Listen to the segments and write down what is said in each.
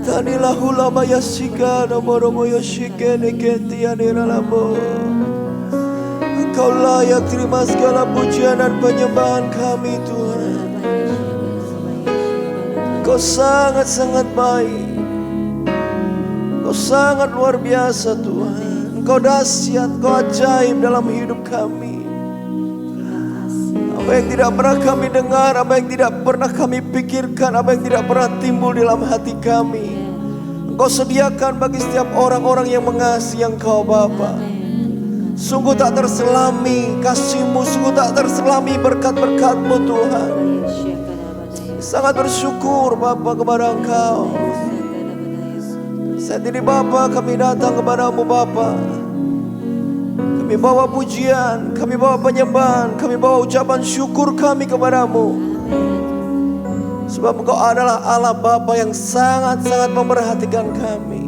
Tanilah hulama yasikana moromo yoshikene kentianira lamo. Engkau layak terima segala pujian dan penyembahan kami Tuhan. Kau sangat-sangat baik. Kau sangat luar biasa Tuhan. Kau dahsyat, Kau ajaib dalam hidup kami. Apa yang tidak pernah kami dengar, apa yang tidak pernah kami pikirkan, apa yang tidak pernah timbul dalam hati kami, Engkau sediakan bagi setiap orang-orang yang mengasihi Engkau Bapa. Sungguh tak terselami kasih-Mu, sungguh tak terselami berkat-berkat-Mu Tuhan. Sangat bersyukur Bapa kepada Engkau. Saat ini Bapa kami datang kepada-Mu Bapa. Kami bawa pujian, kami bawa penyembahan, kami bawa ucapan syukur kami kepada-Mu. Sebab Engkau adalah Allah Bapa yang sangat-sangat memperhatikan kami.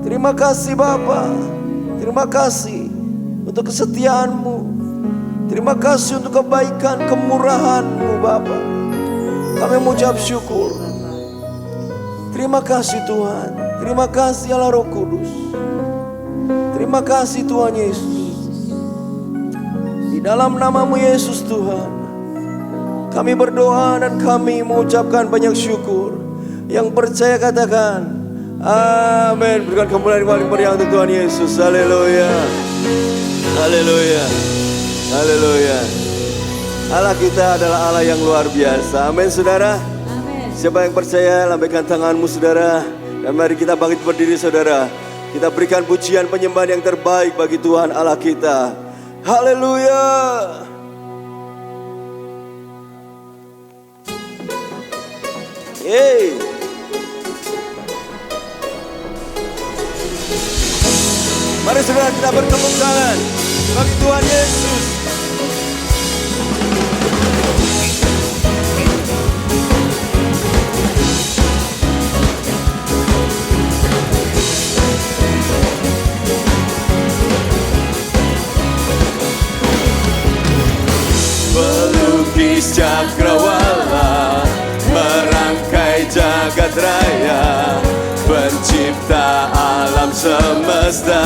Terima kasih Bapa. Terima kasih untuk kesetiaan-Mu. Terima kasih untuk kebaikan, kemurahan-Mu Bapa. Kami mengucap syukur. Terima kasih Tuhan. Terima kasih Allah Roh Kudus. Terima kasih Tuhan Yesus. Di dalam nama-Mu Yesus Tuhan, kami berdoa dan kami mengucapkan banyak syukur. Yang percaya katakan amin. Berikan kemuliaan paling meriah untuk Tuhan Yesus. Haleluya. Haleluya. Haleluya. Allah kita adalah Allah yang luar biasa. Amin saudara. Amin. Siapa yang percaya, lambaikan tanganmu saudara. Dan mari kita bangkit berdiri saudara. Kita berikan pujian penyembahan yang terbaik bagi Tuhan Allah kita. Haleluya. Yeay. Mari saudara kita bertepuk tangan bagi Tuhan Yesus. Pelukis cakrawala, merangkai jagat raya, pencipta alam semesta,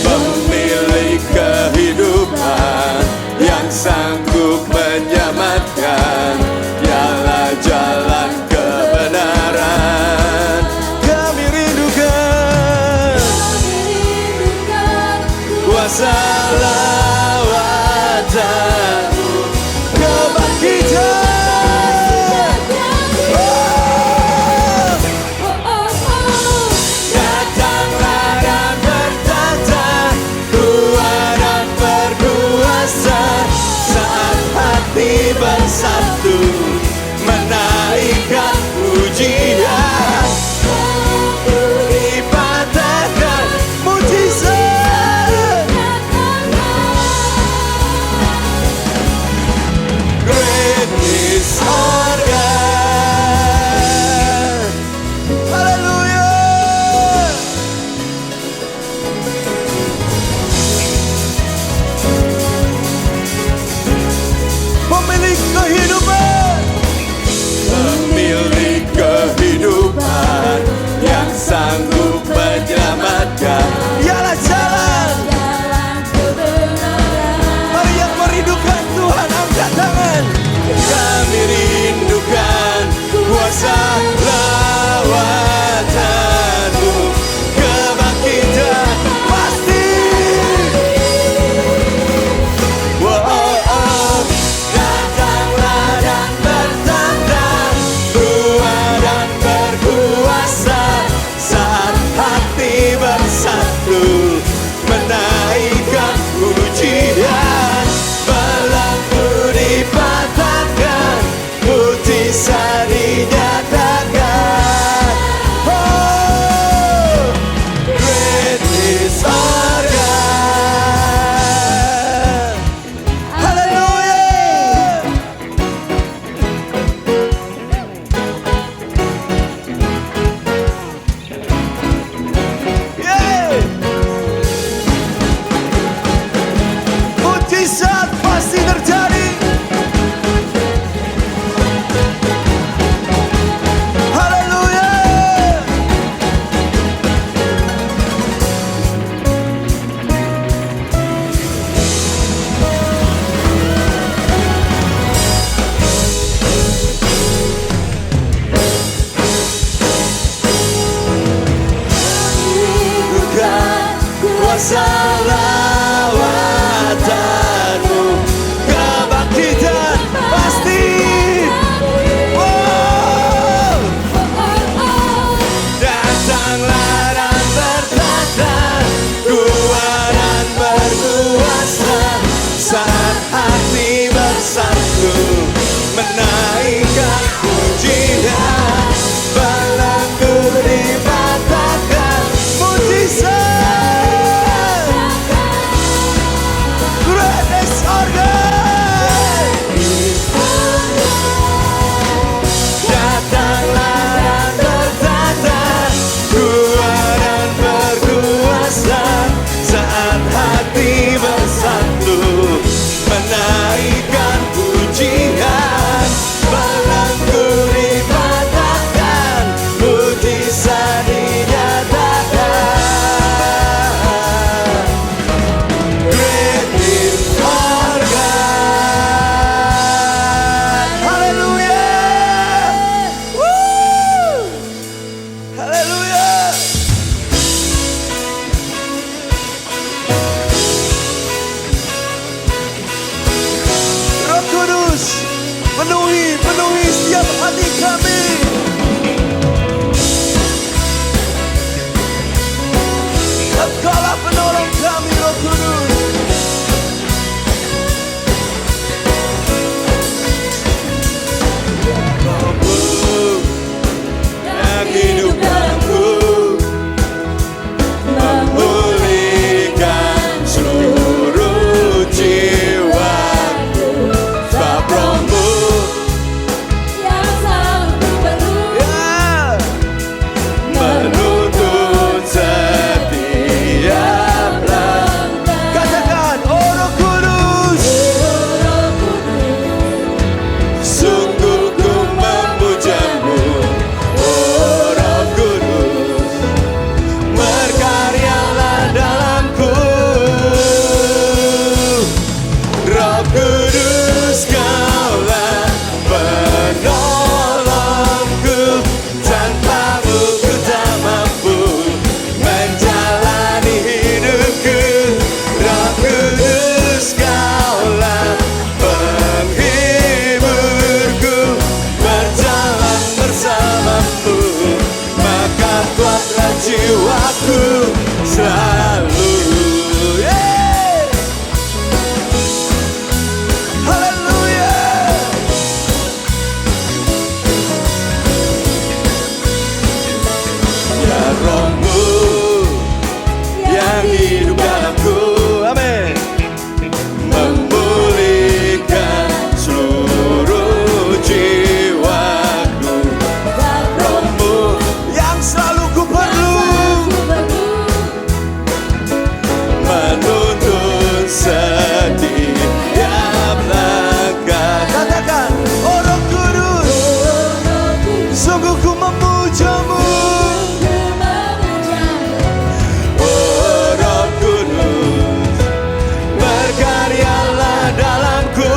pemilik kehidupan yang sanggup menyelamatkan, dialah jalan kebenaran. Kami rindukan kuasa lawatan-Mu, kebangkitan. Datanglah dan bertata, kuat dan berkuasa saat hati Haleluya. Roh Kudus, penuhi setiap hati kami. Engkaulah penolong kami, Roh Kudus. Roh-Mu yang hidup dalamku, memulihkan seluruh jiwaku. Sebab Roh-Mu yang selalu perlu menuntun setiap langkah. Katakan, oh Roh Kudus, sungguh ku memujamu. Oh Roh Kudus, berkaryalah dalamku. Roh Kudus, Kaulah penolongku. Tanpamu ku tak mampu menjalani hidupku. Roh Kudus, Kaulah penghiburku. Berjalan bersamamu, maka kuatlah jiwaku selalu. Yeah. Haleluya. Ya Roh-Mu yang hidup dalamku, amin, memulihkan seluruh jiwaku. Roh-Mu yang selalu ku perlu, menuntun setiap langkah. Katakan, oh Roh Kudus, sungguh ku memujamu. Oh Roh Kudus, berkaryalah dalamku.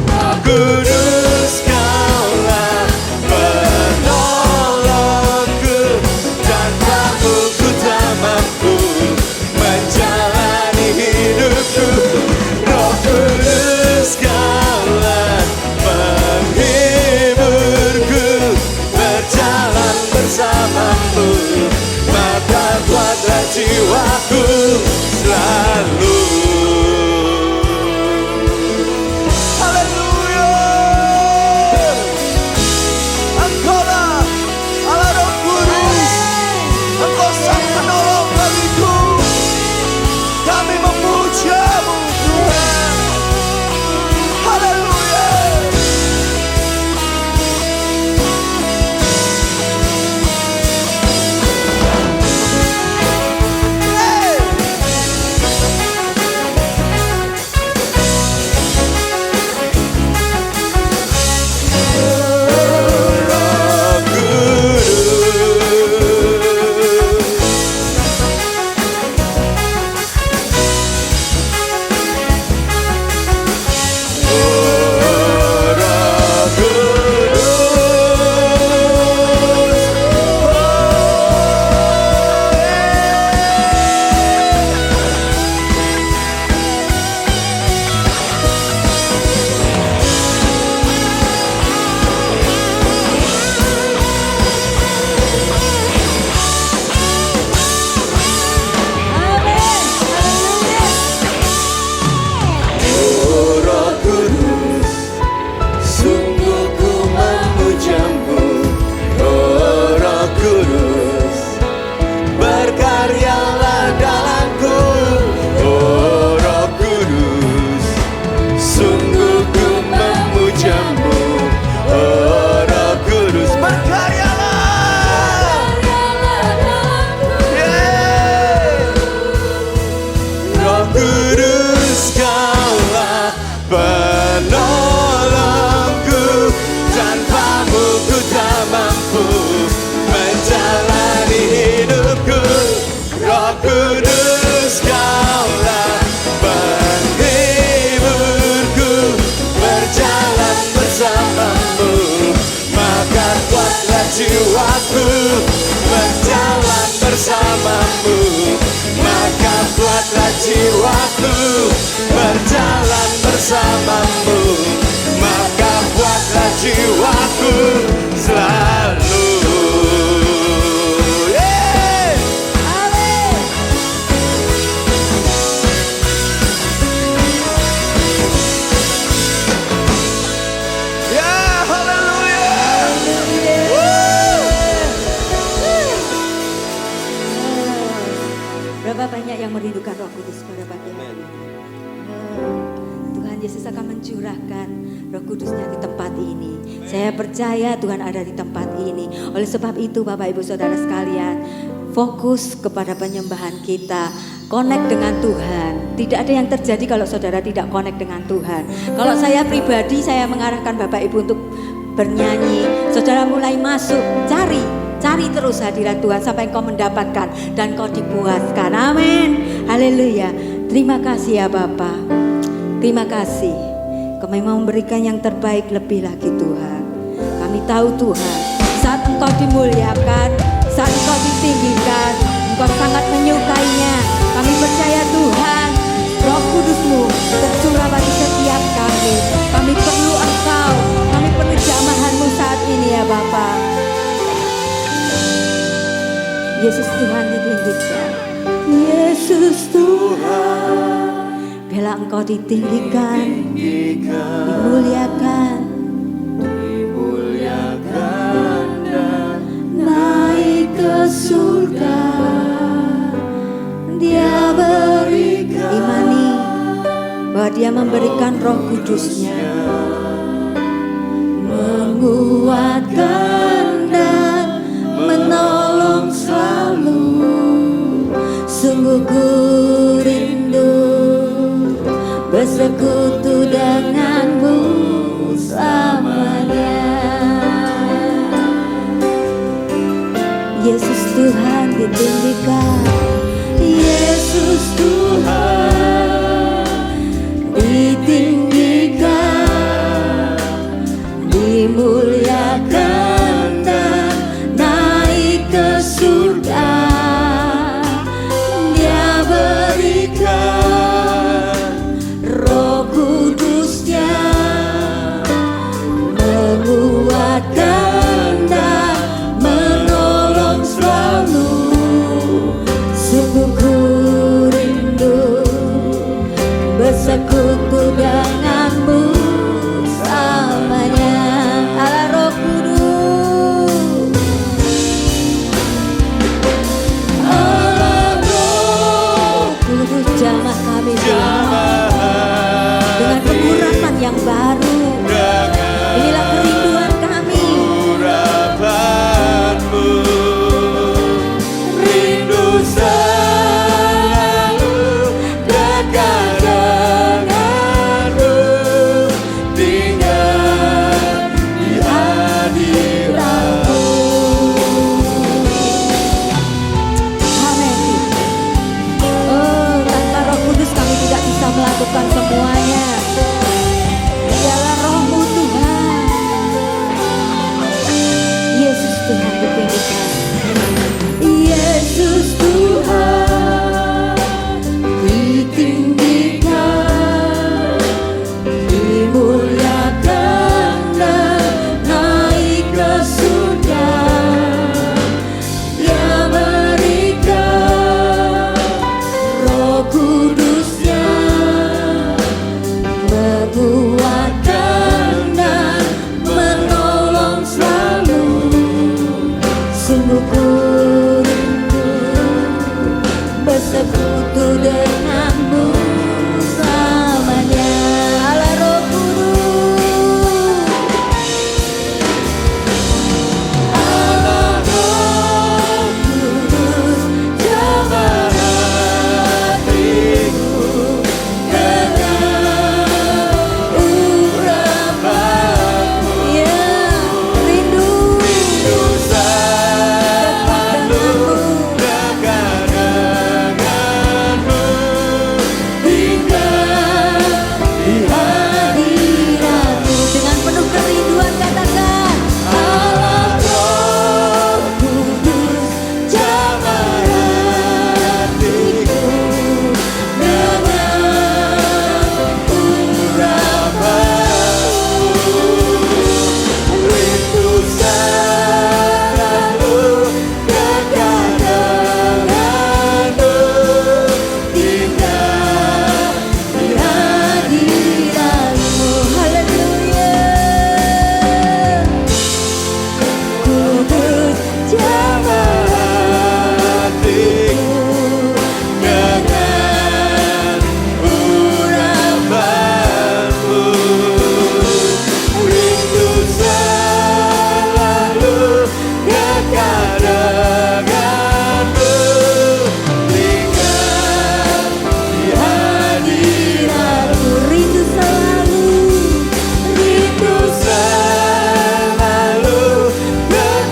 Roh Kudus, Kaulah penolongku. Tanpamu ku tak mampu menjalani hidupku. Roh Kudus, Kaulah penghiburku. Berjalan bersamamu, maka kuatlah jiwaku selalu. Haleluya. Engkaulah Allah Roh Kudus, Engkau sang penolong bagiku. Kami memujamu Tuhan. Haleluya. Hey. jiwaku berjalan bersamamu. Maka buatlah jiwaku berjalan bersamamu. Maka buatlah jiwaku selalu. Berapa banyak yang merindukan Roh Kudus pada pagi hari ini? Tuhan Yesus akan mencurahkan Roh Kudusnya di tempat ini. Saya percaya Tuhan ada di tempat ini. Oleh sebab itu Bapak Ibu Saudara sekalian, fokus kepada penyembahan kita, connect dengan Tuhan. Tidak ada yang terjadi kalau saudara tidak connect dengan Tuhan. Kalau saya pribadi, saya mengarahkan Bapak Ibu untuk bernyanyi. Saudara mulai masuk, cari terus hadirat Tuhan sampai engkau mendapatkan dan kau dipuaskan. Amin. Haleluya. Terima kasih ya Bapa. Terima kasih. Kau memang memberikan yang terbaik lebih lagi Tuhan. Kami tahu Tuhan, saat engkau dimuliakan, saat engkau ditinggikan, engkau sangat menyukainya. Kami percaya Tuhan, Roh Kudus-Mu tercurah bagi setiap kami. Kami perlu engkau, kami perlu jamahan-Mu saat ini ya Bapa. Yesus Tuhan ditinggikan, Yesus Tuhan, bila engkau ditinggikan, dimuliakan, dan naik ke surga. Dia berikan, imani bahwa Dia memberikan Roh Kudus-Nya, menguatkan dan menolong selalu. Sungguh ku rindu bersekutu denganmu selamanya. Yesus Tuhan ditinggikan, Yesus Tuhan ditinggikan, dimuliakan dan naik ke surga. Dia berikan Roh Kudus-Nya, menguatkan dan menolong selalu. Sungguh ku rindu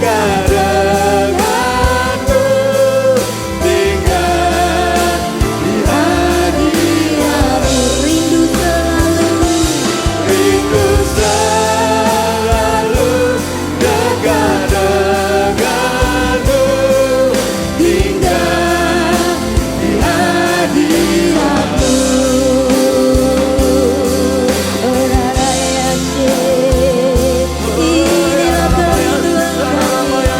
dekat denganmu, tinggal di hadiratmu. Rindu selalu dekat denganmu, tinggal di hadiratmu. Inilah kerinduan kami.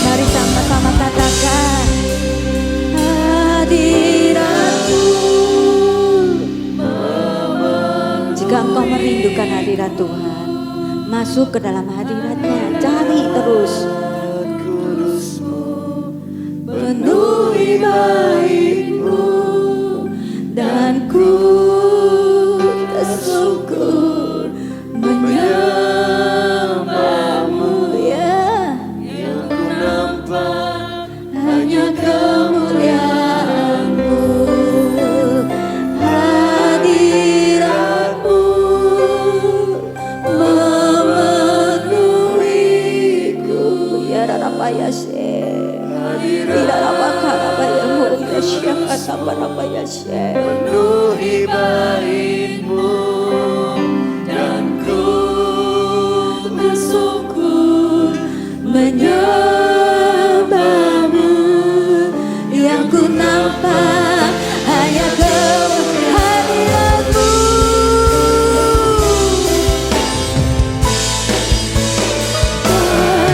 Mari sama-sama katakan hadirat-Mu. Jika engkau merindukan hadirat Tuhan, masuk ke dalam hadirat-Nya, cari terus. Penuhi baik-Mu dan ku tersyukur menyembah-Mu, ya. Yang ku nampak hanya kemuliaan-Mu, hadirat-Mu memenuhiku, ya Rabba ya Penuhi baik-Mu dan ku bersyukur menyembah-Mu, yang ku nampak hanya kehadirat-Mu.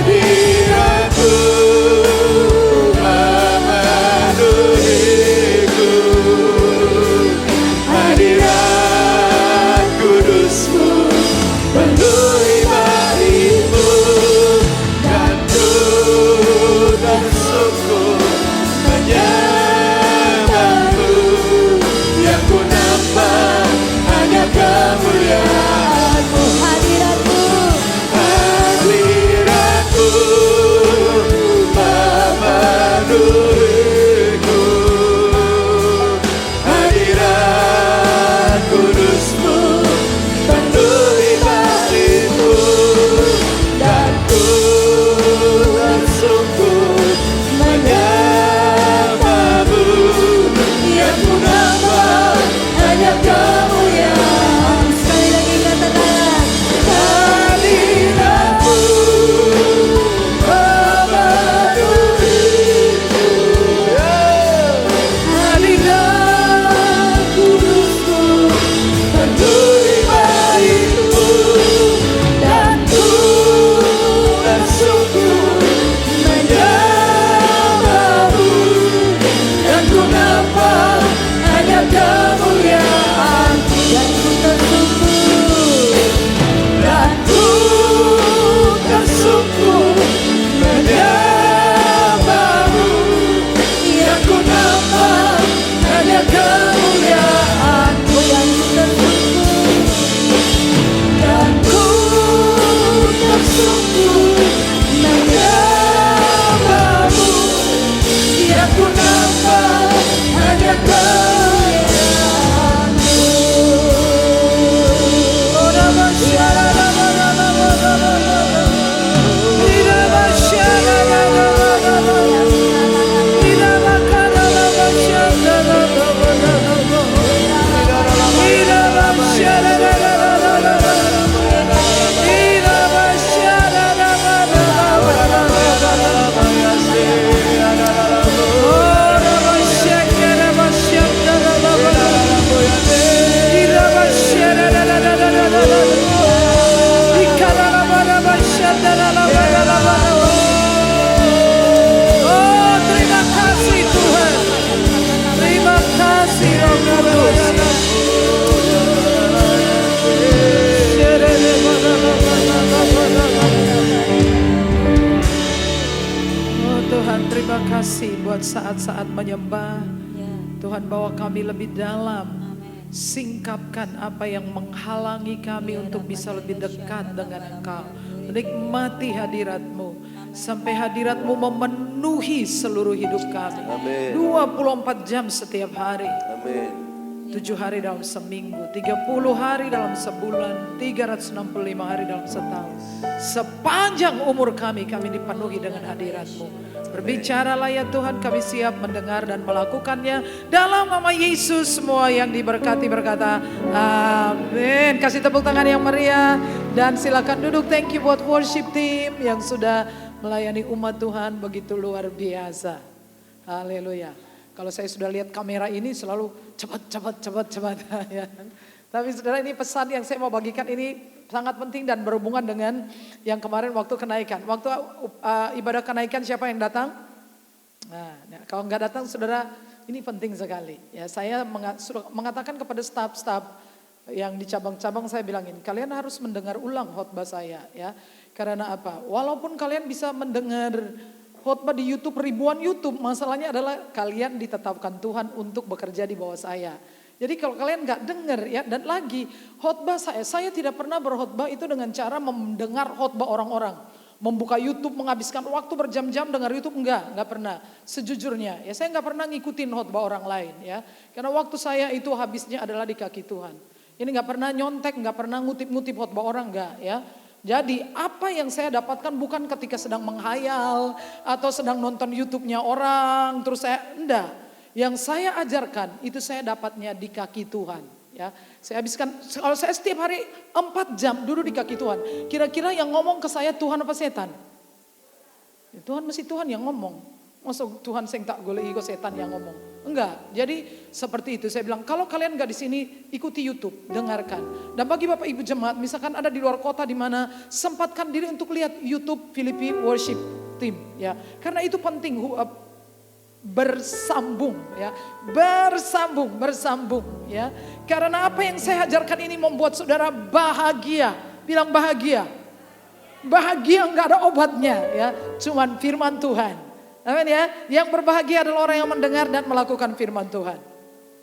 hadirat-Mu memenuhiku, hadirat kudus-Mu penuhi baik-Mu dan ku bersyukur menyembah-Mu, yang ku nampak hanya kemuliaan-Mu. Hadirat-Mu Hadirat-Mu memenuhiku, hadirat kudus-Mu penuhi baik-Mu dan ku bersyukur menyembah-Mu, yang ku nampak hanya kemuliaan. sekali lagi katakan Hadirat-Mu memenuhiku, hadirat kudus-Mu penuhi baik-Mu dan ku bersyukur menyembah-Mu, yang ku nampak hanya kemuliaan-Mu. dan ku tersyukur Dan ku bersyukur menyembah-Mu, yang ku nampak hanya kemuliaan-Mu. Dan ku bersyukur menyembah-Mu, yang ku nampak hanya kemuliaan-Mu. Oh, terima kasih Tuhan, terima kasih Roh Kudus. Oh Tuhan, terima kasih buat saat-saat menyembah. ya. Tuhan, bawa kami lebih dalam. Singkapkan apa yang menghalangi kami untuk bisa lebih dekat dengan Engkau. Menikmati hadirat-Mu sampai hadirat-Mu memenuhi seluruh hidup kami. Amin. 24 jam setiap hari. Amin. 7 hari dalam seminggu, 30 hari dalam sebulan, 365 hari dalam setahun. Sepanjang umur kami dipenuhi dengan hadirat-Mu. Berbicaralah ya Tuhan, kami siap mendengar dan melakukannya. Dalam nama Yesus, semua yang diberkati berkata amin. Kasih tepuk tangan yang meriah dan silakan duduk. Thank you buat worship team yang sudah melayani umat Tuhan begitu luar biasa. Haleluya. Kalau saya sudah lihat kamera ini selalu cepat. Ya. Tapi saudara, ini pesan yang saya mau bagikan ini sangat penting dan berhubungan dengan yang kemarin waktu kenaikan. Waktu ibadah kenaikan siapa yang datang? Nah, kalau nggak datang saudara, ini penting sekali. Ya, saya mengatakan kepada staf-staf yang di cabang-cabang, saya bilang ini, kalian harus mendengar ulang khotbah saya ya. Karena apa? Walaupun kalian bisa mendengar khotbah di YouTube, ribuan YouTube, masalahnya adalah kalian ditetapkan Tuhan untuk bekerja di bawah saya. Jadi kalau kalian nggak dengar ya, dan lagi khotbah saya tidak pernah berkhotbah itu dengan cara mendengar khotbah orang-orang. Membuka YouTube, menghabiskan waktu berjam-jam dengar YouTube, enggak pernah. Sejujurnya ya, saya nggak pernah ngikutin khotbah orang lain ya. Karena waktu saya itu habisnya adalah di kaki Tuhan. Ini nggak pernah nyontek, nggak pernah ngutip-ngutip khotbah orang, enggak ya. Jadi apa yang saya dapatkan bukan ketika sedang menghayal atau sedang nonton YouTube-nya orang, terus enggak. Yang saya ajarkan itu saya dapatnya di kaki Tuhan. Ya, saya habiskan, kalau saya setiap hari 4 jam duduk di kaki Tuhan. Kira-kira yang ngomong ke saya Tuhan apa setan? Tuhan, mesti Tuhan yang ngomong. Masuk Tuhan sing tak golek iko setan yang ngomong. Enggak. Jadi seperti itu saya bilang, kalau kalian enggak di sini, ikuti YouTube, dengarkan. Dan bagi Bapak Ibu jemaat, misalkan ada di luar kota di mana, sempatkan diri untuk lihat YouTube Filipi Worship Team ya. Karena itu penting bersambung ya. Bersambung ya. Karena apa yang saya ajarkan ini membuat saudara bahagia. Bilang bahagia. Bahagia enggak ada obatnya ya, cuman firman Tuhan. Amin ya. Yang berbahagia adalah orang yang mendengar dan melakukan firman Tuhan.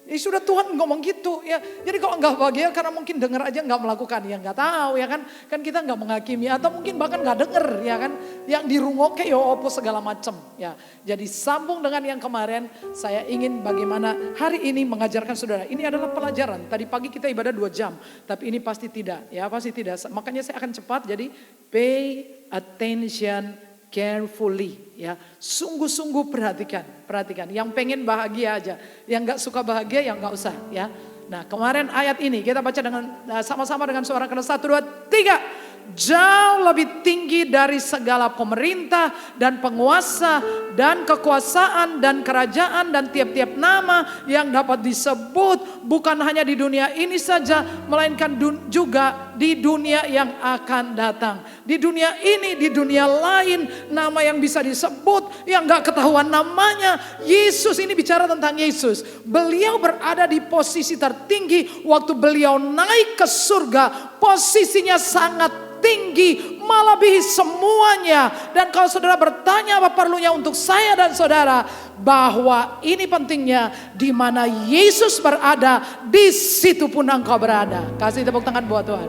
Sudah Tuhan ngomong gitu ya. Jadi kalau enggak bahagia karena mungkin dengar aja enggak melakukan, ya enggak tahu ya kan. Kan kita enggak menghakimi, atau mungkin bahkan enggak denger ya kan. Yang dirungoke ya opo segala macam ya. Jadi sambung dengan yang kemarin, saya ingin bagaimana hari ini mengajarkan saudara. Ini adalah pelajaran. Tadi pagi kita ibadah 2 jam, tapi ini pasti tidak ya, pasti tidak. Makanya saya akan cepat, jadi pay attention carefully ya, sungguh-sungguh perhatikan. Yang pengen bahagia aja, yang nggak suka bahagia yang nggak usah ya. Nah kemarin ayat ini kita baca dengan sama-sama dengan suara keras 1, 2, 3. Jauh lebih tinggi dari segala pemerintah dan penguasa dan kekuasaan dan kerajaan dan tiap-tiap nama yang dapat disebut, bukan hanya di dunia ini saja, melainkan juga di dunia yang akan datang. Di dunia ini, di dunia lain, nama yang bisa disebut yang gak ketahuan namanya. Yesus, ini bicara tentang Yesus. Beliau berada di posisi tertinggi waktu beliau naik ke surga. Posisinya sangat tinggi, melebihi semuanya. Dan kalau saudara bertanya apa perlunya untuk saya dan saudara, bahwa ini pentingnya, di mana Yesus berada, di situ pun engkau berada. Kasih tepuk tangan buat Tuhan.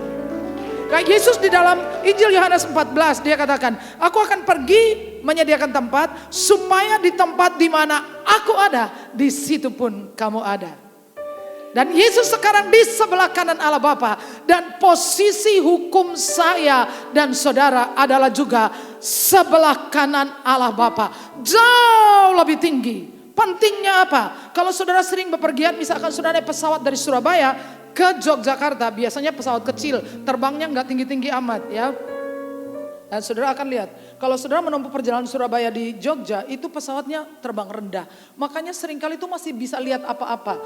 Kayak Yesus di dalam Injil Yohanes 14, dia katakan, aku akan pergi menyediakan tempat, supaya di tempat di mana aku ada, di situ pun kamu ada. Dan Yesus sekarang di sebelah kanan Allah Bapa, dan posisi hukum saya dan saudara adalah juga sebelah kanan Allah Bapa, jauh lebih tinggi. Pentingnya apa? Kalau saudara sering bepergian, misalkan saudara naik pesawat dari Surabaya ke Yogyakarta, biasanya pesawat kecil, terbangnya nggak tinggi-tinggi amat ya. Dan saudara akan lihat, kalau saudara menempuh perjalanan Surabaya di Jogja, itu pesawatnya terbang rendah. Makanya seringkali itu masih bisa lihat apa-apa.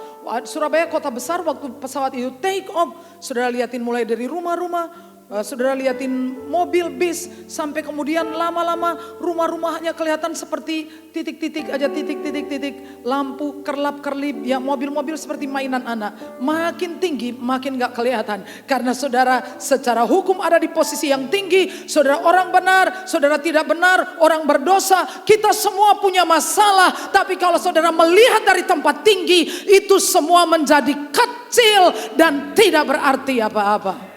Surabaya kota besar, waktu pesawat itu take off, saudara liatin mulai dari rumah-rumah, saudara liatin mobil, bis, sampai kemudian lama-lama rumah-rumahnya kelihatan seperti titik-titik aja, titik-titik, lampu kerlap-kerlip, ya mobil-mobil seperti mainan anak. Makin tinggi, makin gak kelihatan. Karena saudara secara hukum ada di posisi yang tinggi, saudara orang benar, saudara tidak benar, orang berdosa, kita semua punya masalah. Tapi kalau saudara melihat dari tempat tinggi, itu semua menjadi kecil dan tidak berarti apa-apa.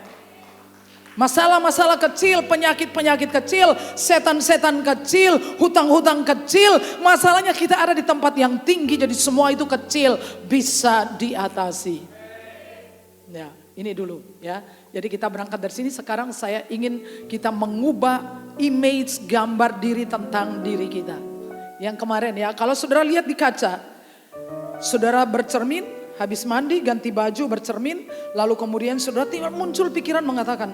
Masalah-masalah kecil, penyakit-penyakit kecil, setan-setan kecil, hutang-hutang kecil. Masalahnya kita ada di tempat yang tinggi, jadi semua itu kecil, bisa diatasi. Ya, ini dulu ya. Jadi kita berangkat dari sini, sekarang saya ingin kita mengubah image, gambar diri tentang diri kita. Yang kemarin ya, kalau saudara lihat di kaca, saudara bercermin, habis mandi, ganti baju, bercermin, lalu kemudian saudara muncul pikiran mengatakan,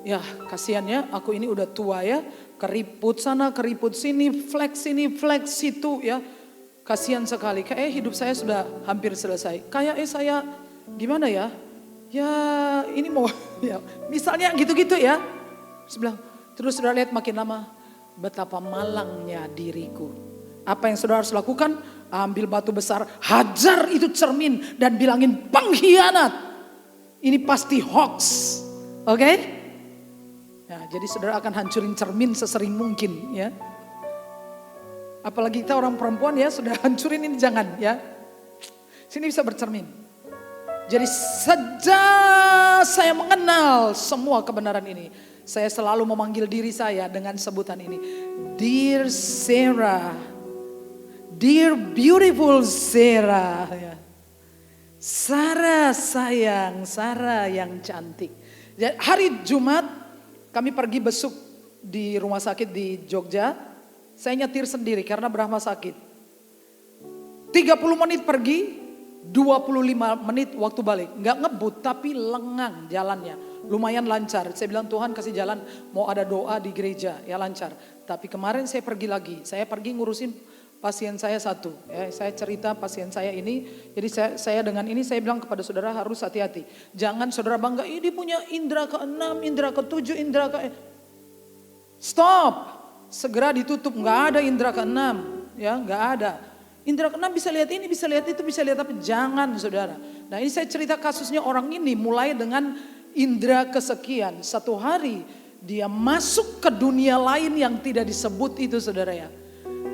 ya kasihannya aku ini udah tua ya, keriput sana, keriput sini, flex situ ya. Kasihan sekali, kayak hidup saya sudah hampir selesai. Kayak saya gimana ya? Ya ini mau, ya misalnya gitu-gitu ya. Terus saudara lihat makin lama, betapa malangnya diriku. Apa yang saudara harus lakukan? Ambil batu besar, hajar itu cermin dan bilangin pengkhianat. Ini pasti hoax, oke? Nah, jadi saudara akan hancurin cermin sesering mungkin ya. Apalagi kita orang perempuan ya, sudah hancurin ini jangan ya. Sini bisa bercermin. Jadi sejak saya mengenal semua kebenaran ini, saya selalu memanggil diri saya dengan sebutan ini. Dear Sarah, dear beautiful Sarah. Sarah sayang, Sarah yang cantik. Jadi, hari Jumat kami pergi besuk di rumah sakit di Jogja. Saya nyetir sendiri karena Brahma sakit. 30 menit pergi, 25 menit waktu balik. Nggak ngebut tapi lengang jalannya. Lumayan lancar. Saya bilang Tuhan kasih jalan, mau ada doa di gereja ya lancar. Tapi kemarin saya pergi lagi. Saya pergi ngurusin pasien saya satu. Ya, saya cerita pasien saya ini. Jadi saya dengan ini saya bilang kepada saudara harus hati-hati. Jangan saudara bangga ini punya indera ke-6, indera ke-7, indera ke... Stop. Segera ditutup, nggak ada indera ke-6, ya nggak ada. Indera ke-6 bisa lihat ini, bisa lihat itu, bisa lihat apa, jangan saudara. Nah ini saya cerita kasusnya orang ini mulai dengan indera kesekian. Satu hari dia masuk ke dunia lain yang tidak disebut itu saudara ya.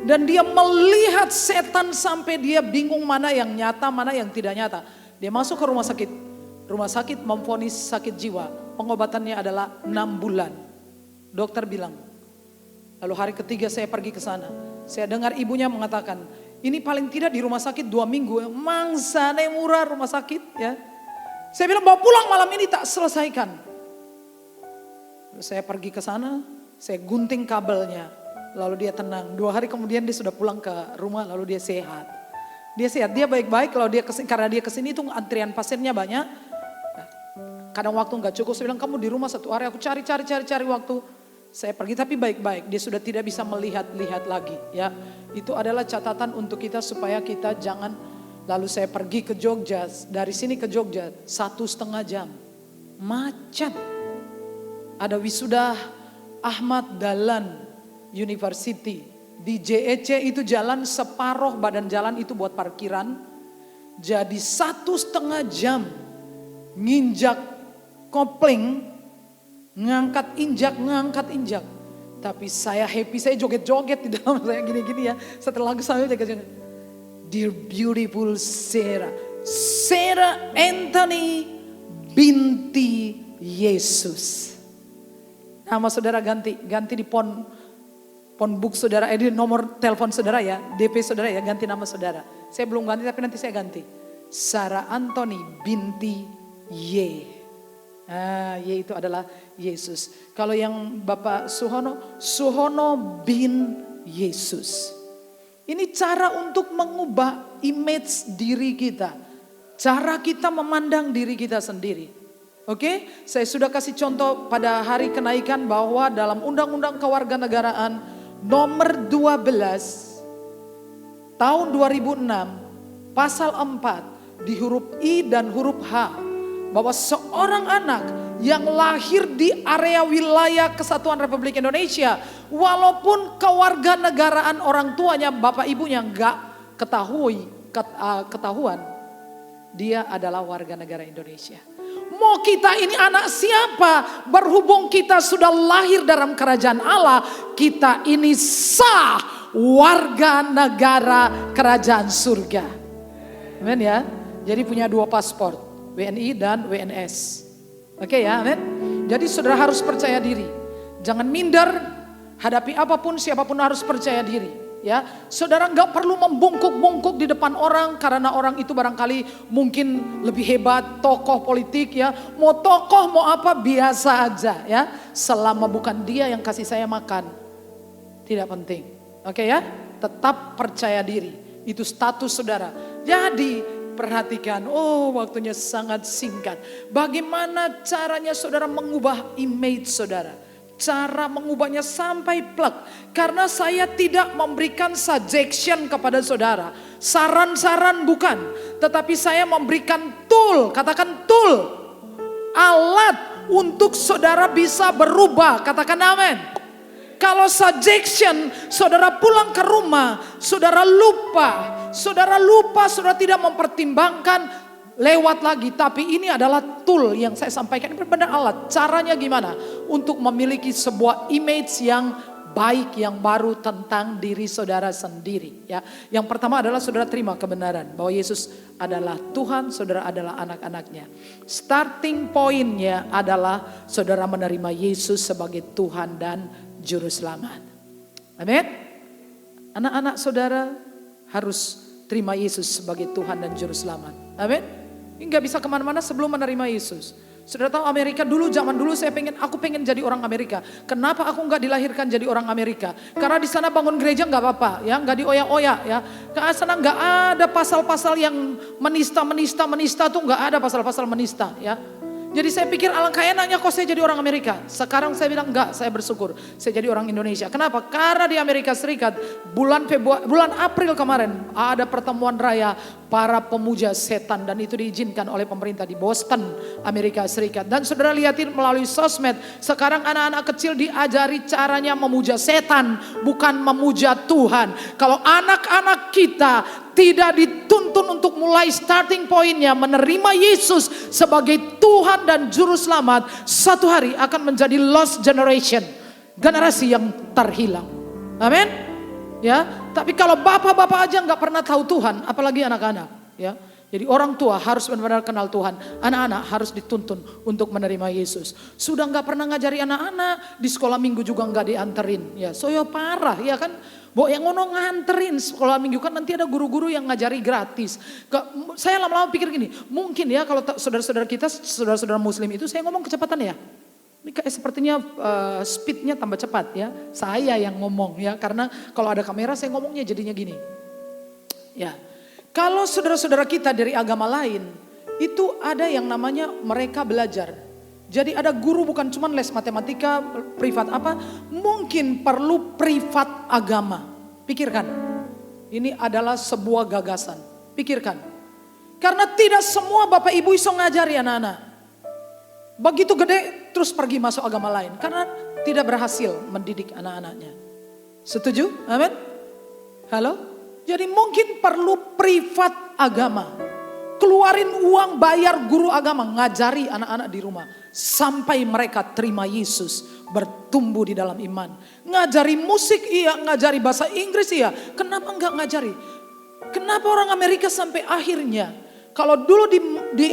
Dan dia melihat setan sampai dia bingung mana yang nyata, mana yang tidak nyata. Dia masuk ke rumah sakit. Rumah sakit memvonis sakit jiwa. Pengobatannya adalah 6 bulan. Dokter bilang. Lalu hari ketiga saya pergi ke sana. Saya dengar ibunya mengatakan, ini paling tidak di rumah sakit 2 minggu. Mangsa murah rumah sakit ya. Saya bilang bawa pulang malam ini tak selesaikan. Lalu saya pergi ke sana, saya gunting kabelnya. Lalu dia tenang. 2 hari kemudian dia sudah pulang ke rumah lalu dia sehat. Dia sehat, dia baik-baik kalau dia kesini, karena dia kesini itu antrian pasiennya banyak. Nah, kadang waktu nggak cukup, saya bilang kamu di rumah 1 hari aku cari waktu. Saya pergi tapi baik-baik, dia sudah tidak bisa melihat-lihat lagi ya. Itu adalah catatan untuk kita supaya kita jangan, lalu saya pergi ke Jogja, dari sini ke Jogja 1,5 jam. Macet. Ada wisuda Ahmad Dahlan University. Di JEC itu jalan separuh badan jalan itu buat parkiran. Jadi 1,5 jam nginjak kopling. Ngangkat injak. Tapi saya happy, saya joget-joget di dalam saya gini-gini ya. Setelah lagu saya joget-joget. Dear beautiful Sarah. Sarah Anthony binti Yesus. Nama saudara ganti di phone book saudara, di nomor telepon saudara ya. DP saudara ya, ganti nama saudara. Saya belum ganti tapi nanti saya ganti. Sarah Anthony binti Ye. Y itu adalah Yesus. Kalau yang Bapak Suhono bin Yesus. Ini cara untuk mengubah image diri kita. Cara kita memandang diri kita sendiri. Oke, saya sudah kasih contoh pada hari kenaikan bahwa dalam Undang-Undang Kewarganegaraan nomor 12 tahun 2006 pasal 4 di huruf I dan huruf H. Bahwa seorang anak yang lahir di area wilayah Kesatuan Republik Indonesia, walaupun kewarganegaraan orang tuanya, bapak ibunya enggak ketahuan, dia adalah warga negara Indonesia. Mau kita ini anak siapa, berhubung kita sudah lahir dalam kerajaan Allah, kita ini sah warga negara kerajaan surga. Amin ya. Jadi punya 2 paspor. WNI dan WNS. Oke ya, amin. Jadi saudara harus percaya diri. Jangan minder, hadapi apapun, siapapun harus percaya diri. Ya, saudara nggak perlu membungkuk-bungkuk di depan orang karena orang itu barangkali mungkin lebih hebat, tokoh politik ya. Mau tokoh mau apa biasa aja ya. Selama bukan dia yang kasih saya makan, tidak penting. Oke ya, tetap percaya diri. Itu status saudara. Jadi perhatikan, waktunya sangat singkat. Bagaimana caranya saudara mengubah image saudara? cara mengubahnya sampai plek. Karena saya tidak memberikan suggestion kepada saudara. Saran-saran bukan. Tetapi saya memberikan tool, katakan tool. Alat untuk saudara bisa berubah, katakan amin. Kalau suggestion, saudara pulang ke rumah, saudara lupa, saudara tidak mempertimbangkan, lewat lagi. Tapi ini adalah tool yang saya sampaikan, ini benar alat. Caranya gimana? Untuk memiliki sebuah image yang baik, yang baru tentang diri saudara sendiri. Ya, yang pertama adalah saudara terima kebenaran bahwa Yesus adalah Tuhan, saudara adalah anak-anaknya. Starting pointnya adalah saudara menerima Yesus sebagai Tuhan dan Juru Selamat. Amin. Anak-anak saudara harus terima Yesus sebagai Tuhan dan Juru Selamat. Amin. Ini gak bisa kemana-mana sebelum menerima Yesus. Saudara tahu Amerika dulu, zaman dulu aku pengen jadi orang Amerika. Kenapa aku nggak dilahirkan jadi orang Amerika? Karena di sana bangun gereja nggak apa-apa, ya, nggak dioyak-oyak, ya. Karena sana nggak ada pasal-pasal yang menista tuh nggak ada pasal-pasal menista, ya. Jadi saya pikir alangkah enaknya kok saya jadi orang Amerika. Sekarang saya bilang enggak, saya bersyukur saya jadi orang Indonesia. Kenapa? Karena di Amerika Serikat bulan April kemarin ada pertemuan raya para pemuja setan dan itu diizinkan oleh pemerintah di Boston, Amerika Serikat. Dan saudara lihatin melalui sosmed, sekarang anak-anak kecil diajari caranya memuja setan, bukan memuja Tuhan. Kalau anak-anak kita tidak dituntun untuk mulai starting pointnya menerima Yesus sebagai Tuhan dan Juru Selamat, satu hari akan menjadi lost generation, generasi yang terhilang. Amin. Ya, tapi kalau bapak-bapak aja nggak pernah tahu Tuhan, apalagi anak-anak. Ya, jadi orang tua harus benar-benar kenal Tuhan. Anak-anak harus dituntun untuk menerima Yesus. Sudah nggak pernah ngajari anak-anak, di sekolah minggu juga nggak dianterin. Ya, soyo parah, ya kan. Bo yang ngono nganterin sekolah minggu kan nanti ada guru-guru yang ngajari gratis. Saya lama-lama pikir gini, mungkin ya kalau saudara-saudara kita, saudara-saudara muslim itu saya ngomong kecepatan ya. Ini kayak sepertinya speednya tambah cepat ya. Saya yang ngomong ya, karena kalau ada kamera saya ngomongnya jadinya gini. Ya, kalau saudara-saudara kita dari agama lain, itu ada yang namanya mereka belajar. Jadi ada guru bukan cuma les matematika, privat apa, mungkin perlu privat agama. Pikirkan, ini adalah sebuah gagasan. Pikirkan, karena tidak semua bapak ibu iso ngajari anak-anak. Begitu gede terus pergi masuk agama lain, karena tidak berhasil mendidik anak-anaknya. Setuju? Amin? Halo? Jadi mungkin perlu privat agama. Keluarin uang bayar guru agama, ngajari anak-anak di rumah. Sampai mereka terima Yesus, bertumbuh di dalam iman. Ngajari musik iya, ngajari bahasa Inggris iya. Kenapa enggak ngajari? Kenapa orang Amerika sampai akhirnya, kalau dulu di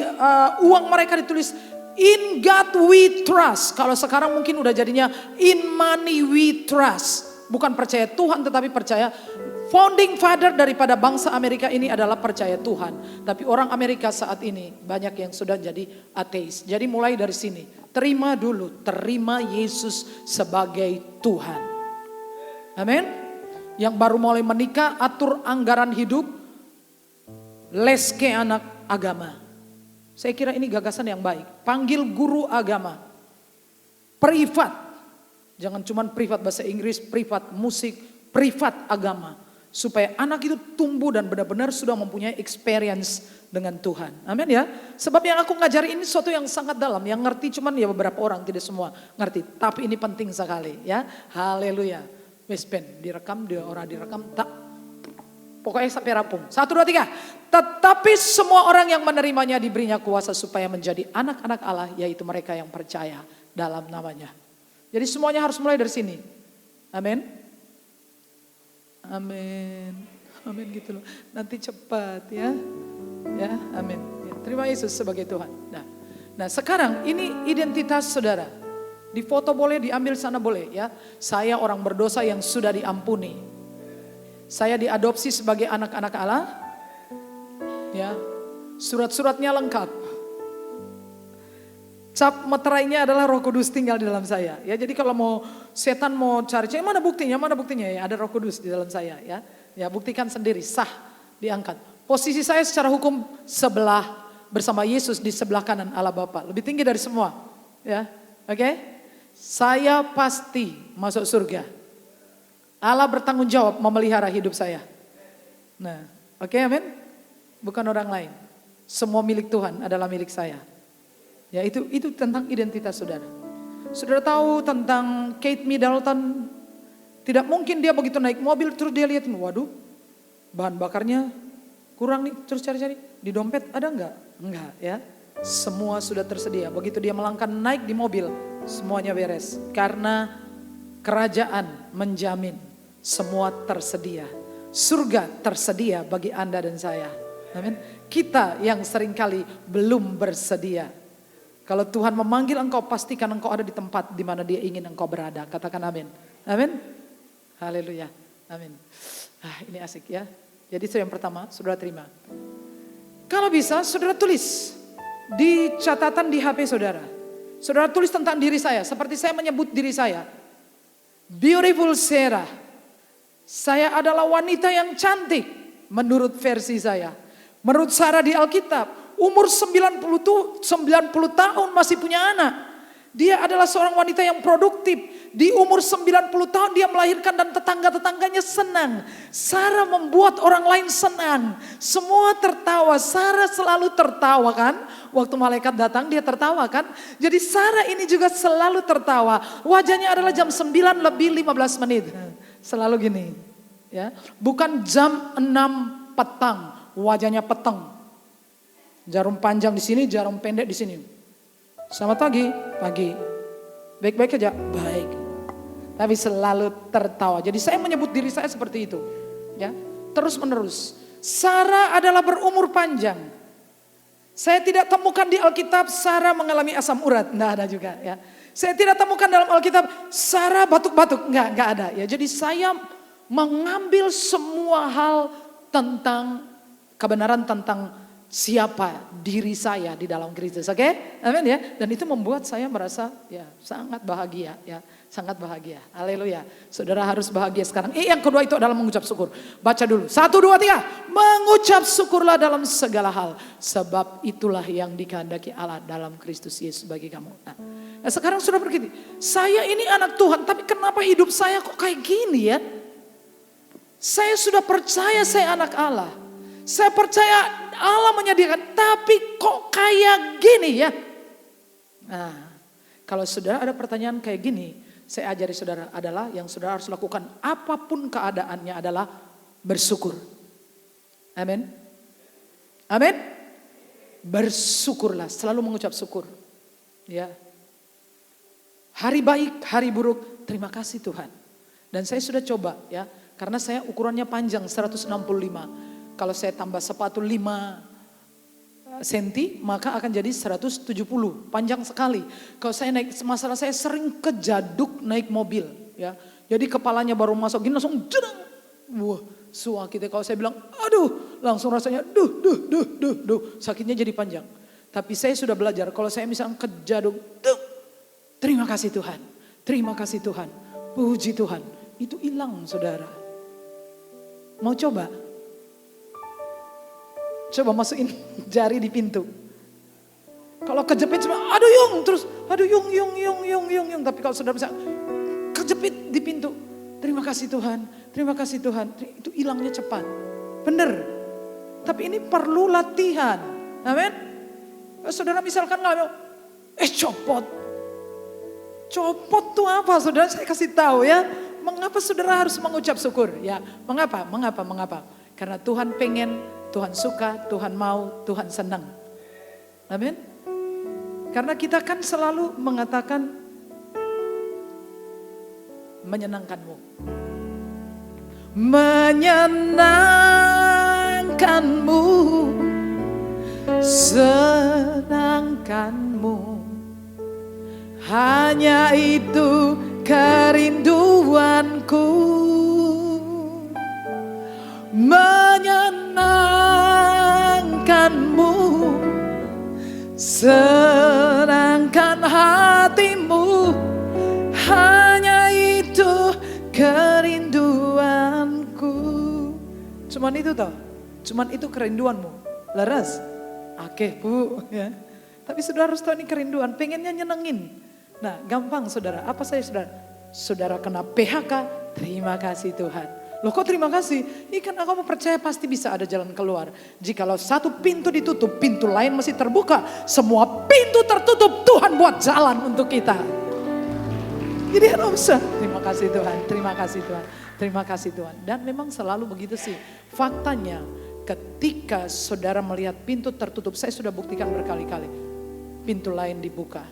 uang mereka ditulis, in God we trust. Kalau sekarang mungkin udah jadinya in money we trust. Bukan percaya Tuhan tetapi percaya. Founding father daripada bangsa Amerika ini adalah percaya Tuhan. Tapi orang Amerika saat ini banyak yang sudah jadi ateis. Jadi mulai dari sini. Terima dulu. Terima Yesus sebagai Tuhan. Amin. Yang baru mulai menikah, atur anggaran hidup. Les ke anak agama. Saya kira ini gagasan yang baik. Panggil guru agama. Privat. Jangan cuma privat bahasa Inggris, privat musik, privat agama. Supaya anak itu tumbuh dan benar-benar sudah mempunyai experience dengan Tuhan. Amin ya. Sebab yang aku ngajari ini sesuatu yang sangat dalam. Yang ngerti cuman ya beberapa orang, tidak semua ngerti. Tapi ini penting sekali ya. Haleluya. Wes ben, direkam, dia orang direkam. Tak. Pokoknya sampai rampung. 1, 2, 3. Tetapi semua orang yang menerimanya diberinya kuasa supaya menjadi anak-anak Allah. Yaitu mereka yang percaya dalam namanya. Jadi semuanya harus mulai dari sini. Amin. Amin. Amin gitu loh. Nanti cepat ya. Ya, amin. Ya, terima Yesus sebagai Tuhan. Nah, sekarang ini identitas saudara. Di foto boleh, diambil sana boleh ya. Saya orang berdosa yang sudah diampuni. Saya diadopsi sebagai anak-anak Allah. Ya. Surat-suratnya lengkap. Cap meterainya adalah Roh Kudus tinggal di dalam saya. Ya, jadi kalau mau setan mau cari, mana buktinya? Mana buktinya? Ya, ada Roh Kudus di dalam saya. Ya, ya buktikan sendiri, sah, diangkat. Posisi saya secara hukum sebelah bersama Yesus di sebelah kanan Allah Bapa, lebih tinggi dari semua. Ya, oke? saya pasti masuk surga. Allah bertanggung jawab memelihara hidup saya. Nah, oke, amin. Bukan orang lain. Semua milik Tuhan adalah milik saya. Ya, itu tentang identitas saudara. Saudara tahu tentang Kate Middleton? Tidak mungkin dia begitu naik mobil terus dia lihat, waduh, bahan bakarnya kurang nih, terus cari-cari di dompet ada enggak? Enggak ya. Semua sudah tersedia. Begitu dia melangkah naik di mobil, semuanya beres. Karena kerajaan menjamin semua tersedia. Surga tersedia bagi Anda dan saya. Amin. Kita yang seringkali belum bersedia. Kalau Tuhan memanggil engkau, pastikan engkau ada di tempat di mana Dia ingin engkau berada. Katakan amin. Amin. Haleluya. Amin. Ini asik ya. Jadi itu yang pertama, saudara terima. Kalau bisa, saudara tulis di catatan di HP saudara. Saudara tulis tentang diri saya, seperti saya menyebut diri saya. Beautiful Sarah. Saya adalah wanita yang cantik menurut versi saya. Menurut Sarah di Alkitab, umur 90 tahun masih punya anak. Dia adalah seorang wanita yang produktif. Di umur 90 tahun dia melahirkan dan tetangga-tetangganya senang. Sarah membuat orang lain senang. Semua tertawa. Sarah selalu tertawa kan. Waktu malaikat datang dia tertawa kan. Jadi Sarah ini juga selalu tertawa. Wajahnya adalah jam 9 lebih 15 menit. Selalu gini. Ya, bukan jam 6 petang. Wajahnya petang. Jarum panjang di sini, jarum pendek di sini. Selamat pagi, pagi. Baik-baik aja, baik. Tapi selalu tertawa. Jadi saya menyebut diri saya seperti itu. Ya, terus menerus. Sarah adalah berumur panjang. Saya tidak temukan di Alkitab Sarah mengalami asam urat, enggak ada juga ya. Saya tidak temukan dalam Alkitab Sarah batuk-batuk, enggak ada ya. Jadi saya mengambil semua hal tentang kebenaran tentang siapa diri saya di dalam Kristus, oke? Amin ya. Dan itu membuat saya merasa ya sangat bahagia ya, sangat bahagia. Haleluya. Saudara harus bahagia sekarang. Yang kedua itu adalah mengucap syukur. Baca dulu. 1, 2, 3. Mengucap syukurlah dalam segala hal, sebab itulah yang dikehendaki Allah dalam Kristus Yesus bagi kamu. Nah sekarang sudah begini. Saya ini anak Tuhan, tapi kenapa hidup saya kok kayak gini ya? Saya sudah percaya saya anak Allah. Saya percaya Allah menyediakan, tapi kok kayak gini ya? Nah, kalau saudara ada pertanyaan kayak gini, saya ajari saudara adalah yang saudara harus lakukan apapun keadaannya adalah bersyukur. Amin. Amin. Bersyukurlah, selalu mengucap syukur. Ya. Hari baik, hari buruk, terima kasih Tuhan. Dan saya sudah coba ya, karena saya ukurannya panjang 165. Kalau saya tambah sepatu 5 senti maka akan jadi 170, panjang sekali. Kalau saya naik, masalah saya sering kejaduk naik mobil ya. Jadi kepalanya baru masuk gini langsung jedang. Wah, kita kalau saya bilang aduh, langsung rasanya duh, sakitnya jadi panjang. Tapi saya sudah belajar kalau saya misalnya kejaduk, terima kasih Tuhan. Terima kasih Tuhan. Puji Tuhan. Itu hilang saudara. Mau coba? Coba masukin jari di pintu. Kalau kejepit cuma aduh yung terus aduh yung. Tapi kalau saudara bisa kejepit di pintu. Terima kasih Tuhan. Terima kasih Tuhan. Itu hilangnya cepat. Bener. Tapi ini perlu latihan. Amin. Saudara misalkan nggak copot. Copot tuh apa saudara? Saya kasih tahu ya. Mengapa saudara harus mengucap syukur? Ya, mengapa? Karena Tuhan pengen, Tuhan suka, Tuhan mau, Tuhan senang. Amin. Karena kita kan selalu mengatakan menyenangkanmu. Menyenangkanmu, senangkanmu. Hanya itu kerinduanku. Menyenangkanmu, senangkan hatimu. Hanya itu kerinduanku. Cuman itu toh, cuman itu kerinduanmu. Laras, oke bu ya. Tapi saudara harus tahu ini kerinduan, pengennya nyenengin. Nah, gampang saudara. Apa saya saudara? Saudara kena PHK, terima kasih Tuhan. Loh kok terima kasih? Ini kan kamu percaya pasti bisa ada jalan keluar. Jikalau satu pintu ditutup, pintu lain masih terbuka. Semua pintu tertutup, Tuhan buat jalan untuk kita. Jadi harus terima kasih Tuhan, terima kasih Tuhan, terima kasih Tuhan. Dan memang selalu begitu sih. Faktanya ketika saudara melihat pintu tertutup, saya sudah buktikan berkali-kali. Pintu lain dibuka.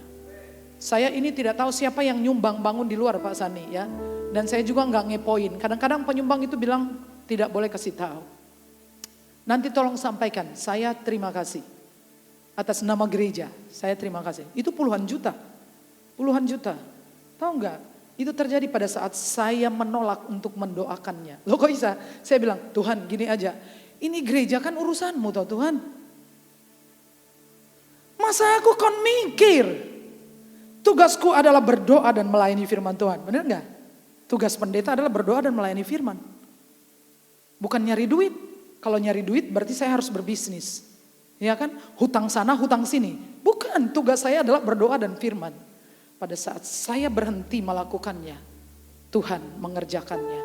Saya ini tidak tahu siapa yang nyumbang bangun di luar Pak Sani ya. Dan saya juga nggak ngepoin. Kadang-kadang penyumbang itu bilang tidak boleh kasih tahu. Nanti tolong sampaikan, saya terima kasih. Atas nama gereja, saya terima kasih. Itu puluhan juta. Puluhan juta. Tahu nggak? Itu terjadi pada saat saya menolak untuk mendoakannya. Loh kok bisa? Saya bilang, Tuhan gini aja. Ini gereja kan urusanmu tau Tuhan. Masa aku kon mikir? Tugasku adalah berdoa dan melayani firman Tuhan. Benar nggak? Tugas pendeta adalah berdoa dan melayani firman. Bukan nyari duit. Kalau nyari duit berarti saya harus berbisnis. Ya kan? Hutang sana, hutang sini. Bukan, tugas saya adalah berdoa dan firman. Pada saat saya berhenti melakukannya, Tuhan mengerjakannya.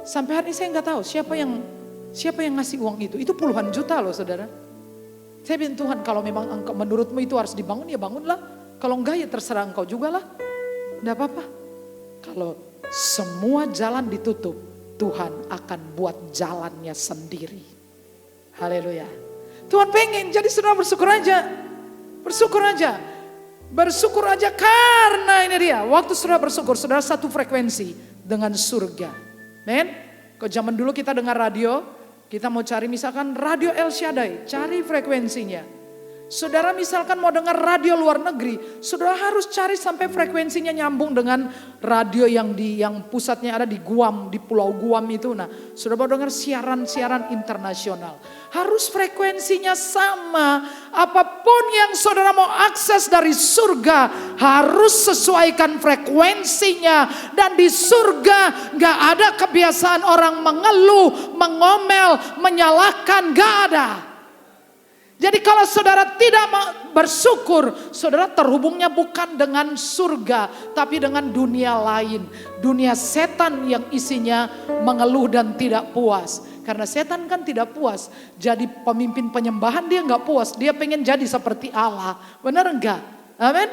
Sampai hari ini saya nggak tahu siapa yang ngasih uang itu. Itu puluhan juta loh saudara. Saya bilang Tuhan kalau memang engkau menurutmu itu harus dibangun ya bangunlah. Kalau enggak ya terserah engkau juga lah. Enggak apa-apa. Kalau semua jalan ditutup, Tuhan akan buat jalannya sendiri. Haleluya. Tuhan pengen, jadi saudara bersyukur aja. Bersyukur aja. Bersyukur aja karena ini dia. Waktu saudara bersyukur, saudara satu frekuensi dengan surga. Men, kalau zaman dulu kita dengar radio, kita mau cari misalkan radio El Shaddai, cari frekuensinya. Saudara misalkan mau dengar radio luar negeri, saudara harus cari sampai frekuensinya nyambung dengan radio yang pusatnya ada di Guam, di Pulau Guam itu. Nah, saudara mau dengar siaran-siaran internasional. Harus frekuensinya sama. Apapun yang saudara mau akses dari surga, harus sesuaikan frekuensinya. Dan di surga gak ada kebiasaan orang mengeluh, mengomel, menyalahkan, gak ada. Jadi kalau saudara tidak bersyukur, saudara terhubungnya bukan dengan surga, tapi dengan dunia lain. Dunia setan yang isinya mengeluh dan tidak puas. Karena setan kan tidak puas, jadi pemimpin penyembahan dia nggak puas, dia pengen jadi seperti Allah. Benar enggak? Amin.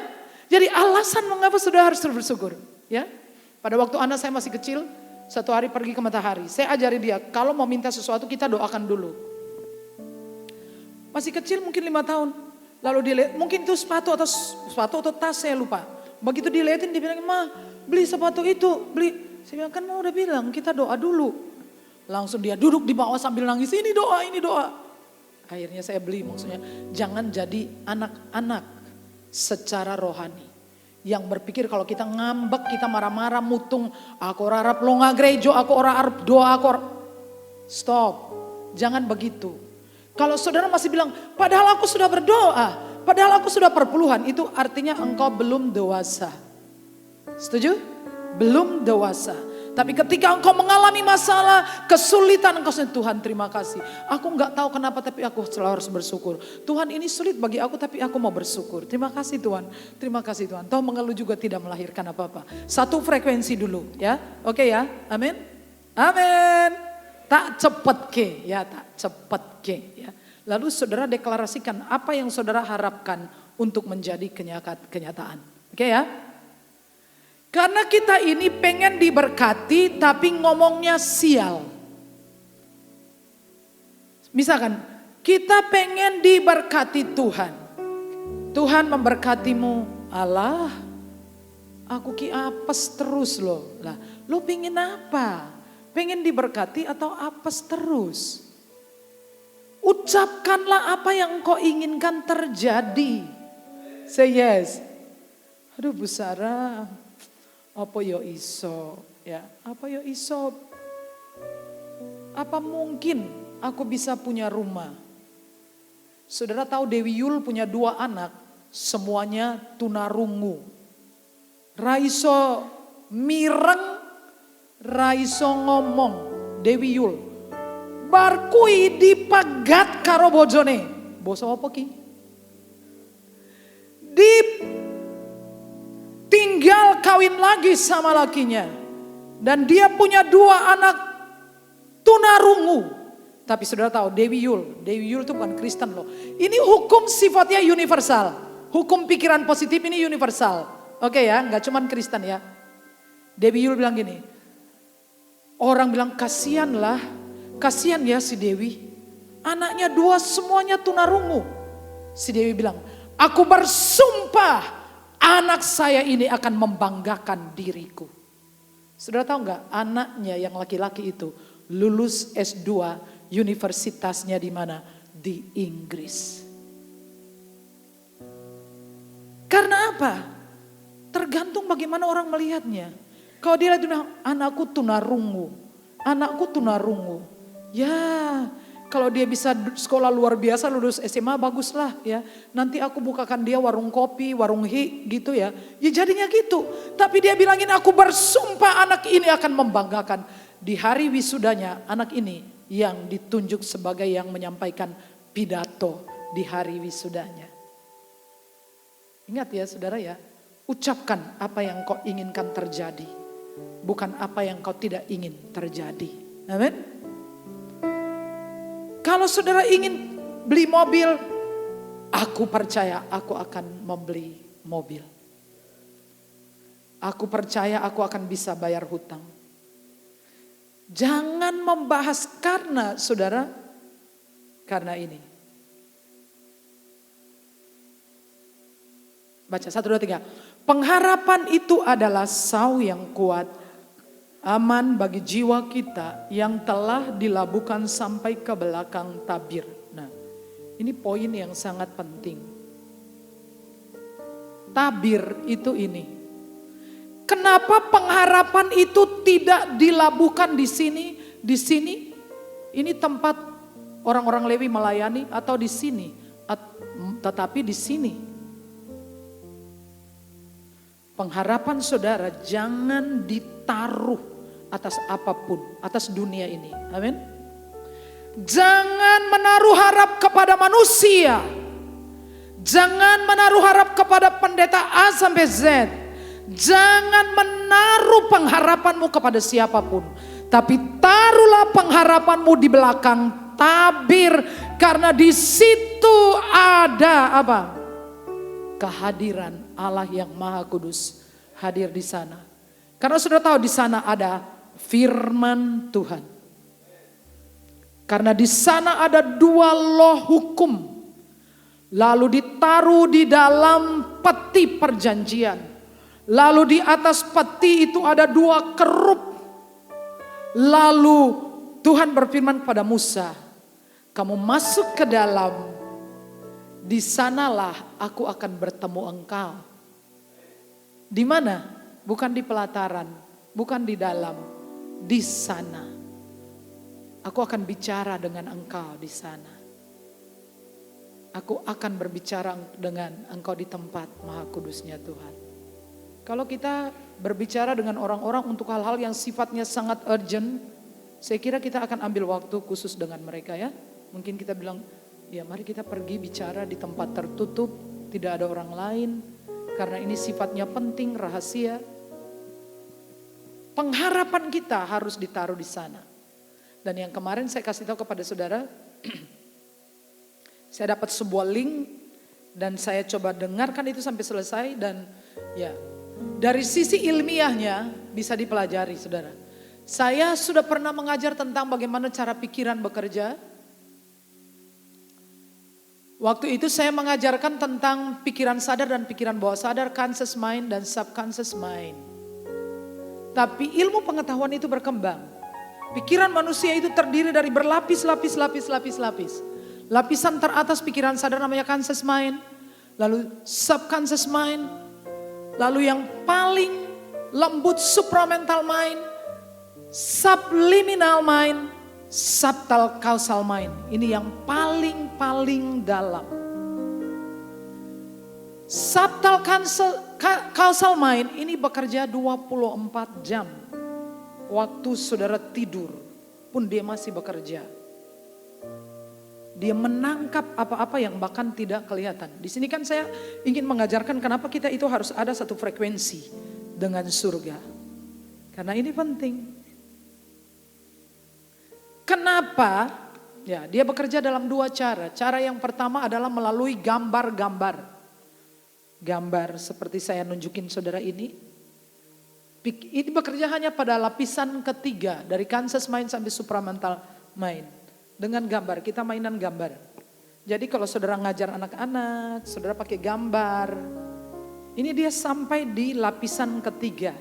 Jadi alasan mengapa saudara harus bersyukur. Ya, pada waktu anak saya masih kecil, satu hari pergi ke matahari, saya ajari dia kalau mau minta sesuatu kita doakan dulu. Masih kecil mungkin 5 tahun. Lalu dia lihat, mungkin itu sepatu atau tas saya lupa. Begitu dilihatin dia bilang, "Ma, beli sepatu itu, beli." Saya bilang, "Kan Ma udah bilang kita doa dulu." Langsung dia duduk di bawah sambil nangis, "Ini doa, ini doa." Akhirnya saya beli, maksudnya jangan jadi anak-anak secara rohani. Yang berpikir kalau kita ngambek, kita marah-marah, mutung, "Aku harap lo nggak gereja, aku harap doa, Stop, jangan begitu. Kalau saudara masih bilang, padahal aku sudah berdoa, padahal aku sudah perpuluhan, itu artinya engkau belum dewasa. Setuju? Belum dewasa. Tapi ketika engkau mengalami masalah, kesulitan, engkau sendiri, Tuhan terima kasih. Aku nggak tahu kenapa tapi aku selalu harus bersyukur. Tuhan ini sulit bagi aku tapi aku mau bersyukur. Terima kasih Tuhan, terima kasih Tuhan. Toh mengeluh juga tidak melahirkan apa-apa. Satu frekuensi dulu ya, oke ya, amin. Amin. Tak cepet ke, ya tak cepet ke. Ya. Lalu saudara deklarasikan apa yang saudara harapkan untuk menjadi kenyataan. Oke ya. Karena kita ini pengen diberkati tapi ngomongnya sial. Misalkan kita pengen diberkati Tuhan. Tuhan memberkatimu, Allah aku ki apes terus loh. Lah, lo pengen apa? Pengen diberkati atau apes terus? Ucapkanlah apa yang engkau inginkan terjadi. Say yes. Aduh Bu Sarah, apa yo iso? Ya, apa yo iso? Apa mungkin aku bisa punya rumah? Saudara tahu Dewi Yul punya 2 anak, semuanya tunarungu. Raiso mireng, raiso ngomong, Dewi Yul. Barkui dipagat karo bojone. Boso apa ki? tinggal kawin lagi sama lakinya. Dan dia punya 2 anak tunarungu. Tapi saudara tahu Dewi Yul itu bukan Kristen loh. Ini hukum sifatnya universal. Hukum pikiran positif ini universal. Oke ya, gak cuman Kristen ya. Dewi Yul bilang gini, orang bilang kasihan ya si Dewi. Anaknya 2 semuanya tunarungu. Si Dewi bilang, aku bersumpah anak saya ini akan membanggakan diriku. Saudara tahu gak, anaknya yang laki-laki itu lulus S2, universitasnya di mana? Di Inggris. Karena apa? Tergantung bagaimana orang melihatnya. Kalau dia lihat anakku tunarungu. Ya, kalau dia bisa sekolah luar biasa lulus SMA baguslah ya. Nanti aku bukakan dia warung kopi, warung gitu ya. Ya jadinya gitu. Tapi dia bilangin aku bersumpah anak ini akan membanggakan. Di hari wisudanya anak ini yang ditunjuk sebagai yang menyampaikan pidato di hari wisudanya. Ingat ya saudara ya, ucapkan apa yang kau inginkan terjadi. Bukan apa yang kau tidak ingin terjadi. Amin. Kalau saudara ingin beli mobil, aku percaya aku akan membeli mobil. Aku percaya aku akan bisa bayar hutang. Jangan membahas karena saudara, karena ini. Baca 1, 2, 3. Pengharapan itu adalah sau yang kuat, aman bagi jiwa kita yang telah dilabuhkan sampai ke belakang tabir. Nah, ini poin yang sangat penting. Tabir itu ini. Kenapa pengharapan itu tidak dilabuhkan di sini? Di sini, ini tempat orang-orang Lewi melayani atau di sini? Tetapi di sini. Pengharapan saudara jangan ditaruh atas apapun, atas dunia ini. Amin. Jangan menaruh harap kepada manusia. Jangan menaruh harap kepada pendeta A sampai Z. Jangan menaruh pengharapanmu kepada siapapun. Tapi taruhlah pengharapanmu di belakang tabir. Karena di situ ada apa? Kehadiran Allah yang Maha Kudus hadir di sana. Karena sudah tahu di sana ada firman Tuhan. Karena di sana ada 2 loh hukum. Lalu ditaruh di dalam peti perjanjian. Lalu di atas peti itu ada 2 kerup. Lalu Tuhan berfirman kepada Musa, kamu masuk ke dalam, di sanalah aku akan bertemu engkau. Di mana? Bukan di pelataran, bukan di dalam, di sana. Aku akan bicara dengan engkau di sana. Aku akan berbicara dengan engkau di tempat Maha Kudusnya Tuhan. Kalau kita berbicara dengan orang-orang untuk hal-hal yang sifatnya sangat urgent, saya kira kita akan ambil waktu khusus dengan mereka ya. Mungkin kita bilang, ya mari kita pergi bicara di tempat tertutup, tidak ada orang lain. Karena ini sifatnya penting, rahasia. Pengharapan kita harus ditaruh di sana. Dan yang kemarin saya kasih tahu kepada saudara, saya dapat sebuah link dan saya coba dengarkan itu sampai selesai dan ya dari sisi ilmiahnya bisa dipelajari saudara. Saya sudah pernah mengajar tentang bagaimana cara pikiran bekerja. Waktu itu saya mengajarkan tentang pikiran sadar dan pikiran bawah sadar, conscious mind dan subconscious mind. Tapi ilmu pengetahuan itu berkembang. Pikiran manusia itu terdiri dari berlapis-lapis. Lapisan teratas pikiran sadar namanya conscious mind. Lalu subconscious mind. Lalu yang paling lembut supramental mind. Subliminal mind. Subtle causal mind. Ini yang paling dalam. Subtle causal mind ini bekerja 24 jam. Waktu saudara tidur pun dia masih bekerja. Dia menangkap apa-apa yang bahkan tidak kelihatan. Di sini kan saya ingin mengajarkan kenapa kita itu harus ada satu frekuensi. dengan surga. Karena ini penting. Kenapa? Ya, dia bekerja dalam dua cara. Cara yang pertama adalah melalui gambar-gambar. Gambar seperti saya nunjukin saudara ini. Ini bekerja hanya pada lapisan ketiga. Dari Kansas mind sampai supramental mind. Dengan gambar, kita mainan gambar. Jadi kalau saudara ngajar anak-anak, saudara pakai gambar. Ini dia sampai di lapisan ketiga.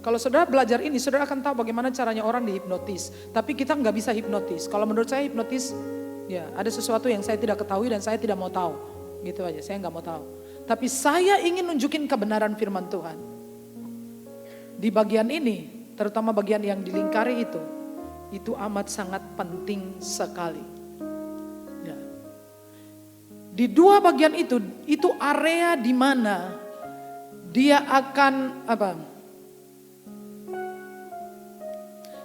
Kalau saudara belajar ini, saudara akan tahu bagaimana caranya orang dihipnotis. Tapi kita nggak bisa hipnotis. Kalau menurut saya hipnotis, ya ada sesuatu yang saya tidak ketahui dan saya tidak mau tahu. Gitu aja, saya nggak mau tahu. Tapi saya ingin nunjukin kebenaran firman Tuhan. Di bagian ini, terutama bagian yang dilingkari itu amat sangat penting sekali. Ya. Di dua bagian itu area di mana dia akan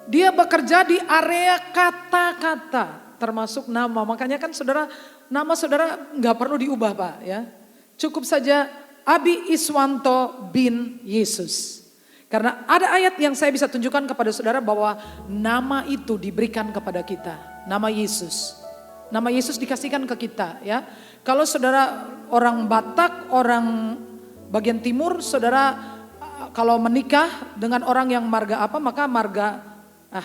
Dia bekerja di area kata-kata, termasuk nama. Makanya kan saudara, nama saudara nggak perlu diubah Pak ya. Cukup saja Abi Iswanto bin Yesus. Karena ada ayat yang saya bisa tunjukkan kepada saudara bahwa nama itu diberikan kepada kita. Nama Yesus. Nama Yesus dikasihkan ke kita ya. Kalau saudara orang Batak, orang bagian timur, saudara kalau menikah dengan orang yang marga apa, maka marga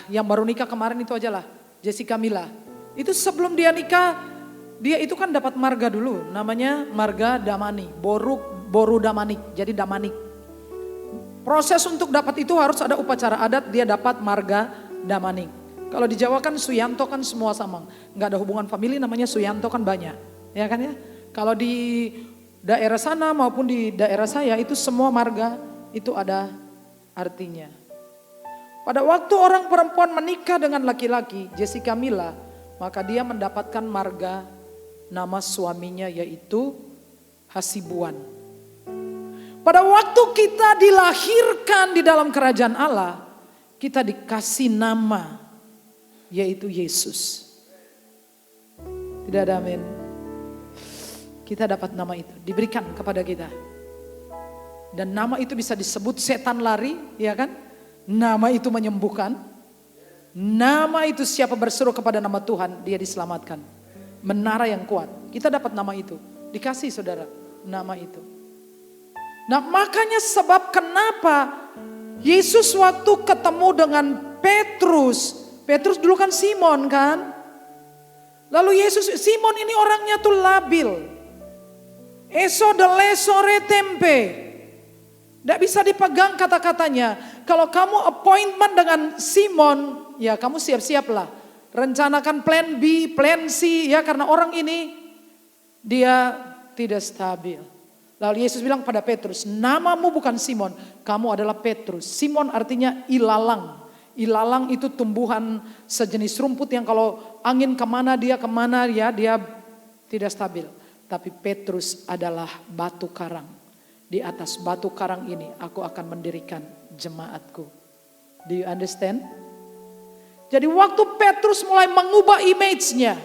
yang baru nikah kemarin itu aja lah, Jessica Mila. Itu sebelum dia nikah, dia itu kan dapat marga dulu, namanya marga Damani, Boru Damanik, jadi Damanik. Proses untuk dapat itu harus ada upacara adat, dia dapat marga Damanik. Kalau di Jawa kan Suyanto kan semua sama, nggak ada hubungan famili namanya Suyanto kan banyak, ya kan ya. Kalau di daerah sana maupun di daerah saya itu semua marga itu ada artinya. Pada waktu orang perempuan menikah dengan laki-laki, Jessica Mila, maka dia mendapatkan marga nama suaminya yaitu Hasibuan. Pada waktu kita dilahirkan di dalam kerajaan Allah, kita dikasih nama yaitu Yesus. Tidak ada amin. Kita dapat nama itu, diberikan kepada kita. Dan nama itu bisa disebut setan lari, ya kan? Nama itu menyembuhkan. Nama itu siapa berseru kepada nama Tuhan, dia diselamatkan. Menara yang kuat. Kita dapat nama itu. Dikasih saudara nama itu. Nah makanya sebab kenapa Yesus waktu ketemu dengan Petrus. Petrus dulu kan Simon kan. Lalu Simon ini orangnya tuh labil. Eso dele sore tempe. Tidak bisa dipegang kata-katanya. Kalau kamu appointment dengan Simon, ya kamu siap-siaplah. Rencanakan plan B, plan C, ya karena orang ini dia tidak stabil. Lalu Yesus bilang pada Petrus, namamu bukan Simon, kamu adalah Petrus. Simon artinya ilalang. Ilalang itu tumbuhan sejenis rumput yang kalau angin kemana ya dia tidak stabil. Tapi Petrus adalah batu karang. Di atas batu karang ini aku akan mendirikan jemaatku. Do you understand? Jadi waktu Petrus mulai mengubah image-nya.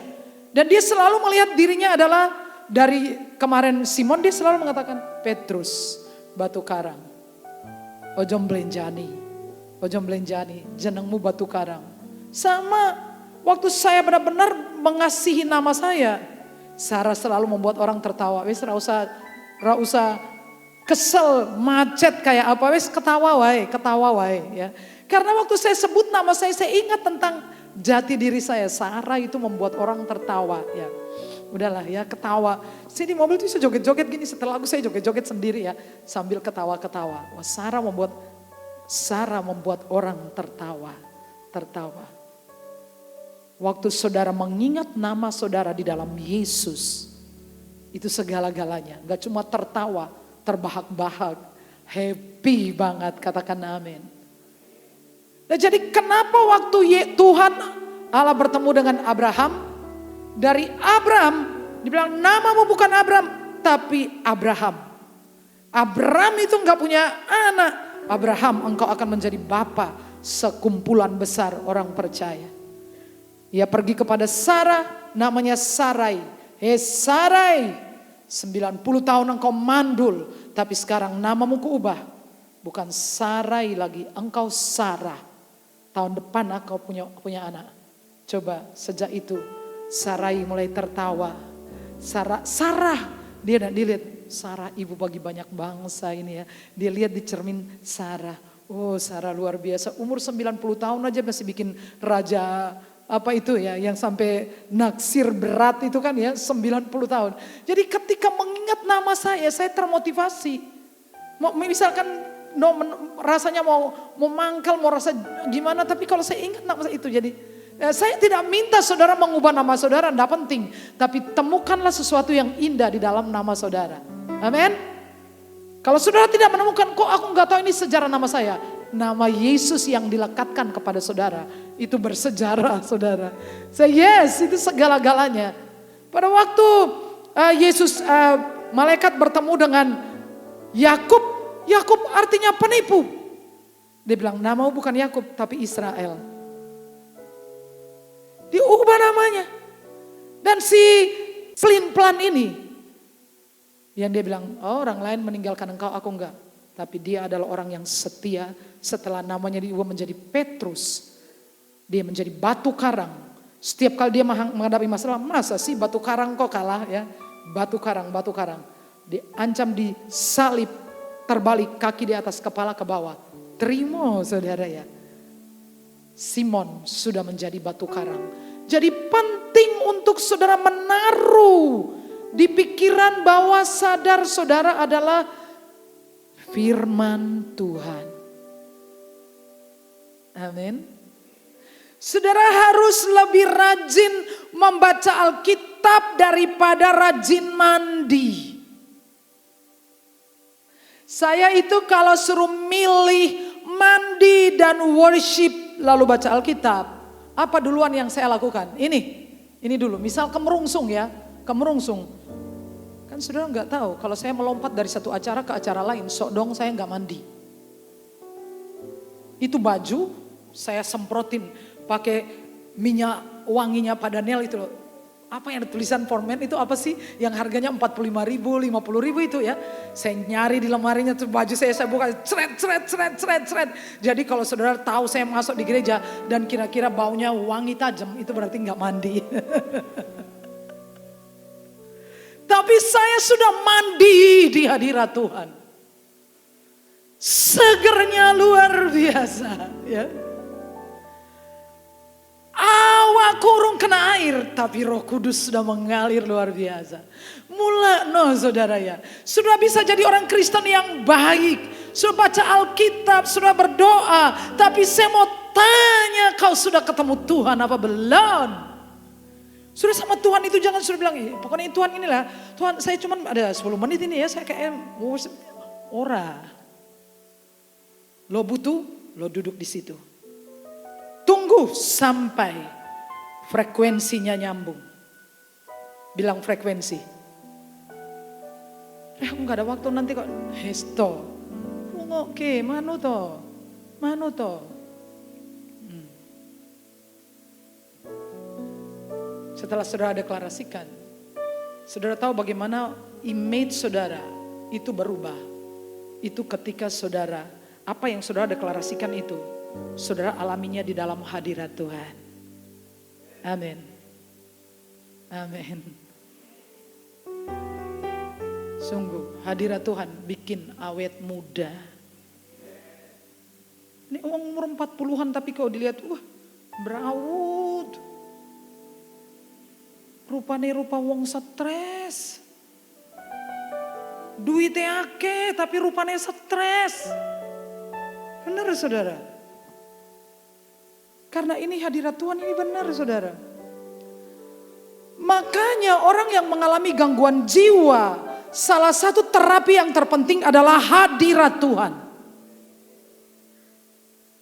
Dan dia selalu melihat dirinya adalah dari kemarin Simon dia selalu mengatakan Petrus batu karang. Ojom belenjani, jenengmu batu karang. Sama waktu saya benar-benar mengasihi nama saya. Sarah selalu membuat orang tertawa. Wes ra usah kesel, macet kayak apa, wes ketawa wae ya. Karena waktu saya sebut nama saya ingat tentang jati diri saya. Sarah itu membuat orang tertawa ya. Udahlah ya ketawa. Sini mobil tuh bisa joget-joget gini, setelah lagu saya joget-joget sendiri ya. Sambil ketawa-ketawa. Wah, Sarah membuat orang tertawa. Waktu saudara mengingat nama saudara di dalam Yesus. Itu segala-galanya. Gak cuma tertawa. Terbahak-bahak, happy banget, katakan amin. Nah, jadi kenapa waktu Tuhan Allah bertemu dengan Abraham, dari Abraham dibilang namamu bukan Abraham tapi Abraham. Abraham itu enggak punya anak. Abraham, engkau akan menjadi bapa sekumpulan besar orang percaya. Ia pergi kepada Sarah, namanya Sarai. Sarai, 90 tahun engkau mandul, Tapi sekarang namamu kuubah. Bukan Sarai lagi, engkau Sarah. Tahun depan kau punya anak. Coba sejak itu Sarai mulai tertawa. Sarah, dia lihat Sarah ibu bagi banyak bangsa ini ya. Dia lihat di cermin Sarah. Oh Sarah luar biasa, umur 90 tahun aja masih bikin raja apa itu ya, yang sampai naksir berat itu kan ya, 90 tahun. Jadi ketika mengingat nama saya termotivasi. Misalkan rasanya mau mangkal, mau rasa gimana, tapi kalau saya ingat nama saya itu jadi, saya tidak minta saudara mengubah nama saudara, tidak penting. Tapi temukanlah sesuatu yang indah di dalam nama saudara. Amin. Kalau saudara tidak menemukan, kok aku nggak tahu ini sejarah nama saya. Nama Yesus yang dilekatkan kepada saudara, itu bersejarah saudara. Yes, itu segala-galanya. Pada waktu malaikat bertemu dengan Yakub, Yakub artinya penipu. Dia bilang, namamu bukan Yakub tapi Israel. Diubah namanya. Dan si pelin-pelan ini, yang dia bilang, oh orang lain meninggalkan engkau, aku enggak. Tapi dia adalah orang yang setia. Setelah namanya diubah menjadi Petrus, dia menjadi batu karang. Setiap kali dia menghadapi masalah, masa sih batu karang kok kalah ya. Batu karang. Diancam disalib, terbalik kaki di atas kepala ke bawah. Terima saudara ya. Simon sudah menjadi batu karang. Jadi penting untuk saudara menaruh di pikiran bahwa sadar saudara adalah firman Tuhan. Amin. Saudara harus lebih rajin membaca Alkitab daripada rajin mandi. Saya itu kalau suruh milih mandi dan worship lalu baca Alkitab, apa duluan yang saya lakukan? Ini dulu. Misal kemerungsung ya, kemerungsung. Kan saudara nggak tahu kalau saya melompat dari satu acara ke acara lain, sok dong saya nggak mandi. Itu baju saya semprotin pakai minyak wanginya Padanel itu loh. Apa yang ada tulisan for men itu apa sih? Yang harganya 45.000, 50.000 itu ya. Saya nyari di lemarinya tuh baju saya buka, ceret. Jadi kalau saudara tahu saya masuk di gereja dan kira-kira baunya wangi tajam, itu berarti nggak mandi. Tapi saya sudah mandi di hadirat Tuhan. Segernya luar biasa ya. Awak kurung kena air, tapi Roh Kudus sudah mengalir luar biasa. Saudara ya. Sudah bisa jadi orang Kristen yang baik. Sudah baca Alkitab, sudah berdoa. Tapi saya mau tanya, kau sudah ketemu Tuhan apa belum? Sudah sama Tuhan itu jangan sudah bilang, pokoknya Tuhan inilah. Tuhan saya cuma ada 10 menit ini ya, saya kayak ora. Lo butuh, lo duduk di situ. Tunggu sampai frekuensinya nyambung. Bilang frekuensi. Aku gak ada waktu nanti kok. Hesto. Oke, manu to. Setelah saudara deklarasikan, saudara tahu bagaimana image saudara itu berubah. Itu ketika saudara, apa yang saudara deklarasikan itu, saudara alaminya di dalam hadirat Tuhan. Amin. Amin. Sungguh hadirat Tuhan bikin awet muda. Ini umur 40-an tapi kalau dilihat, berawut. Rupanya rupa wong stres. Duitnya akeh tapi rupanya stres. Benar saudara. Karena ini hadirat Tuhan ini benar saudara. Makanya orang yang mengalami gangguan jiwa, salah satu terapi yang terpenting adalah hadirat Tuhan.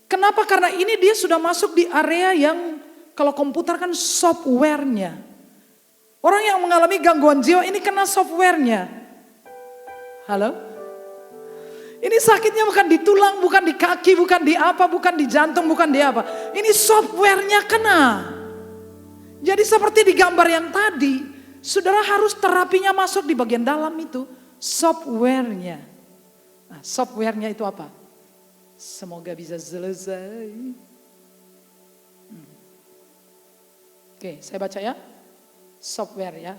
Kenapa? Karena ini dia sudah masuk di area yang kalau komputer kan softwarenya. Orang yang mengalami gangguan jiwa ini kena softwarenya. Halo? Ini sakitnya bukan di tulang, bukan di kaki, bukan di apa, bukan di jantung, bukan di apa. Ini softwarenya kena. Jadi seperti di gambar yang tadi, saudara harus terapinya masuk di bagian dalam itu, softwarenya. Nah, softwarenya itu apa? Semoga bisa selesai. Oke, saya baca ya. Software ya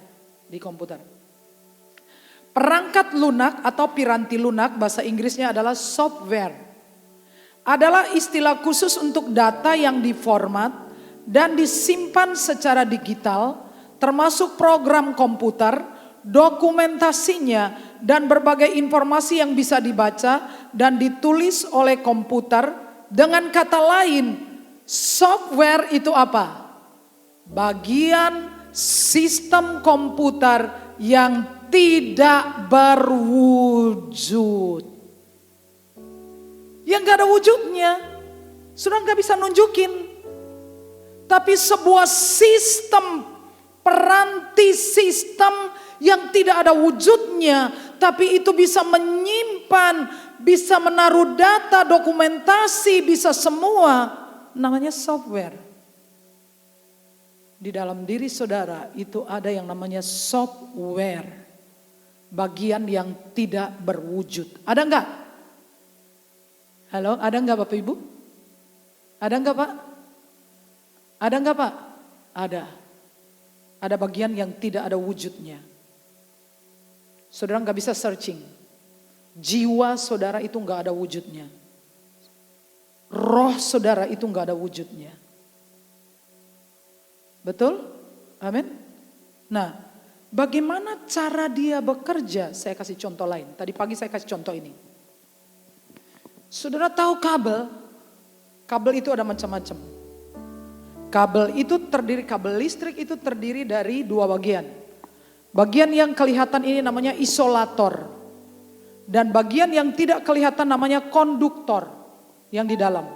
di komputer. Perangkat lunak atau piranti lunak, bahasa Inggrisnya adalah software. Adalah istilah khusus untuk data yang diformat dan disimpan secara digital, termasuk program komputer, dokumentasinya, dan berbagai informasi yang bisa dibaca dan ditulis oleh komputer. Dengan kata lain, software itu apa? Bagian sistem komputer yang tidak berwujud. Yang gak ada wujudnya. Sudah gak bisa nunjukin. Tapi sebuah sistem, peranti sistem yang tidak ada wujudnya, tapi itu bisa menyimpan, bisa menaruh data, dokumentasi, bisa semua, namanya software. Di dalam diri saudara itu ada yang namanya software, bagian yang tidak berwujud. Ada enggak? Halo, ada enggak Bapak Ibu? Ada enggak Pak? Ada enggak Pak? Ada. Ada bagian yang tidak ada wujudnya. Saudara nggak bisa searching. Jiwa saudara itu nggak ada wujudnya. Roh saudara itu nggak ada wujudnya. Betul? Amin. Nah, bagaimana cara dia bekerja? Saya kasih contoh lain. Tadi pagi saya kasih contoh ini. Saudara tahu kabel? Kabel itu ada macam-macam. Kabel itu terdiri, kabel listrik itu terdiri dari dua bagian. Bagian yang kelihatan ini namanya isolator. Dan bagian yang tidak kelihatan namanya konduktor yang di dalam.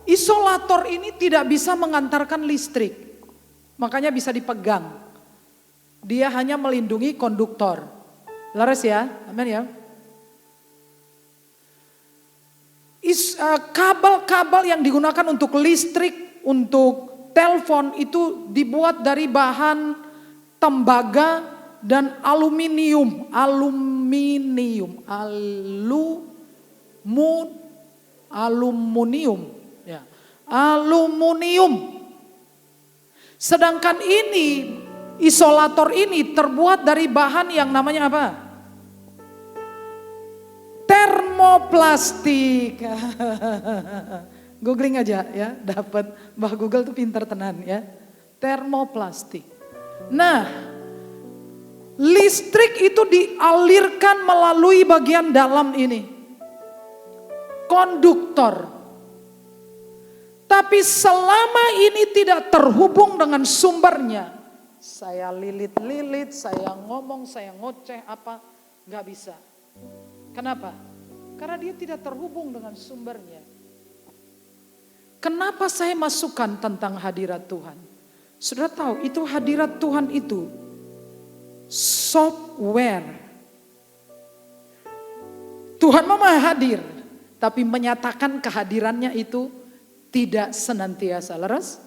Isolator ini tidak bisa mengantarkan listrik. Makanya bisa dipegang. Dia hanya melindungi konduktor. Laras ya? Amin ya? Kabel-kabel yang digunakan untuk listrik, untuk telepon itu dibuat dari bahan tembaga dan aluminium. Aluminium. Ya. Aluminium. Sedangkan ini, isolator ini terbuat dari bahan yang namanya apa? Termoplastik. Googling aja ya, dapat. Mbah Google tuh pintar tenan ya. Termoplastik. Nah, listrik itu dialirkan melalui bagian dalam ini. Konduktor. Tapi selama ini tidak terhubung dengan sumbernya. Saya lilit-lilit, saya ngomong, saya ngoceh apa, gak bisa. Kenapa? Karena dia tidak terhubung dengan sumbernya. Kenapa saya masukkan tentang hadirat Tuhan? Sudah tahu itu hadirat Tuhan itu software. Tuhan memang hadir, tapi menyatakan kehadirannya itu tidak senantiasa. Leres?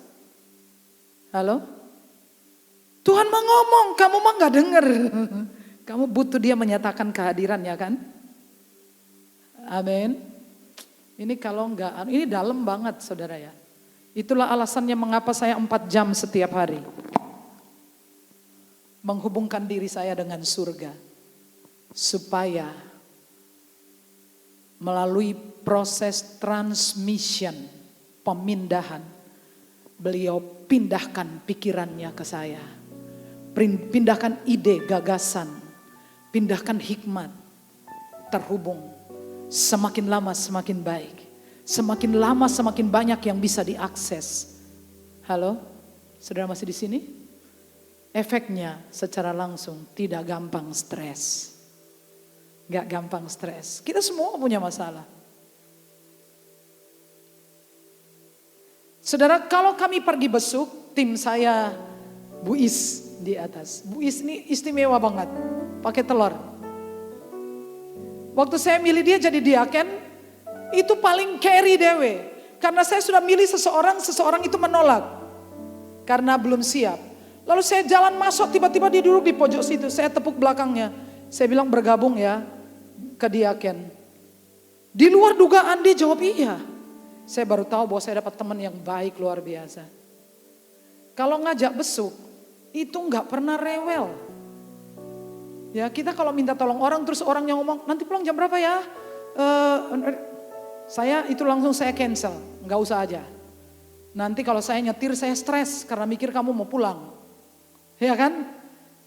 Halo? Tuhan mau ngomong, kamu mah gak denger. Kamu butuh dia menyatakan kehadirannya kan? Amin. Ini kalau enggak, ini dalam banget saudara ya. Itulah alasannya mengapa saya 4 jam setiap hari. Menghubungkan diri saya dengan surga. Supaya melalui proses transmission, pemindahan, beliau pindahkan pikirannya ke saya. Pindahkan ide, gagasan, pindahkan hikmat, terhubung. Semakin lama semakin baik. Semakin lama semakin banyak yang bisa diakses. Halo, saudara masih di sini? Efeknya secara langsung tidak gampang stres. Gak gampang stres. Kita semua punya masalah. Saudara, kalau kami pergi besuk, tim saya Bu Is di atas. Bu Is ini istimewa banget, pakai telur. Waktu saya milih dia jadi diaken, itu paling carry dewe. Karena saya sudah milih seseorang itu menolak. Karena belum siap. Lalu saya jalan masuk, tiba-tiba dia duduk di pojok situ. Saya tepuk belakangnya. Saya bilang bergabung ya ke diaken. Di luar dugaan dia jawab iya. Saya baru tahu bahwa saya dapat teman yang baik luar biasa. Kalau ngajak besuk, itu nggak pernah rewel. Ya kita kalau minta tolong orang terus orang yang ngomong nanti pulang jam berapa ya? Saya itu langsung saya cancel, nggak usah aja. Nanti kalau saya nyetir saya stres karena mikir kamu mau pulang. Ya kan?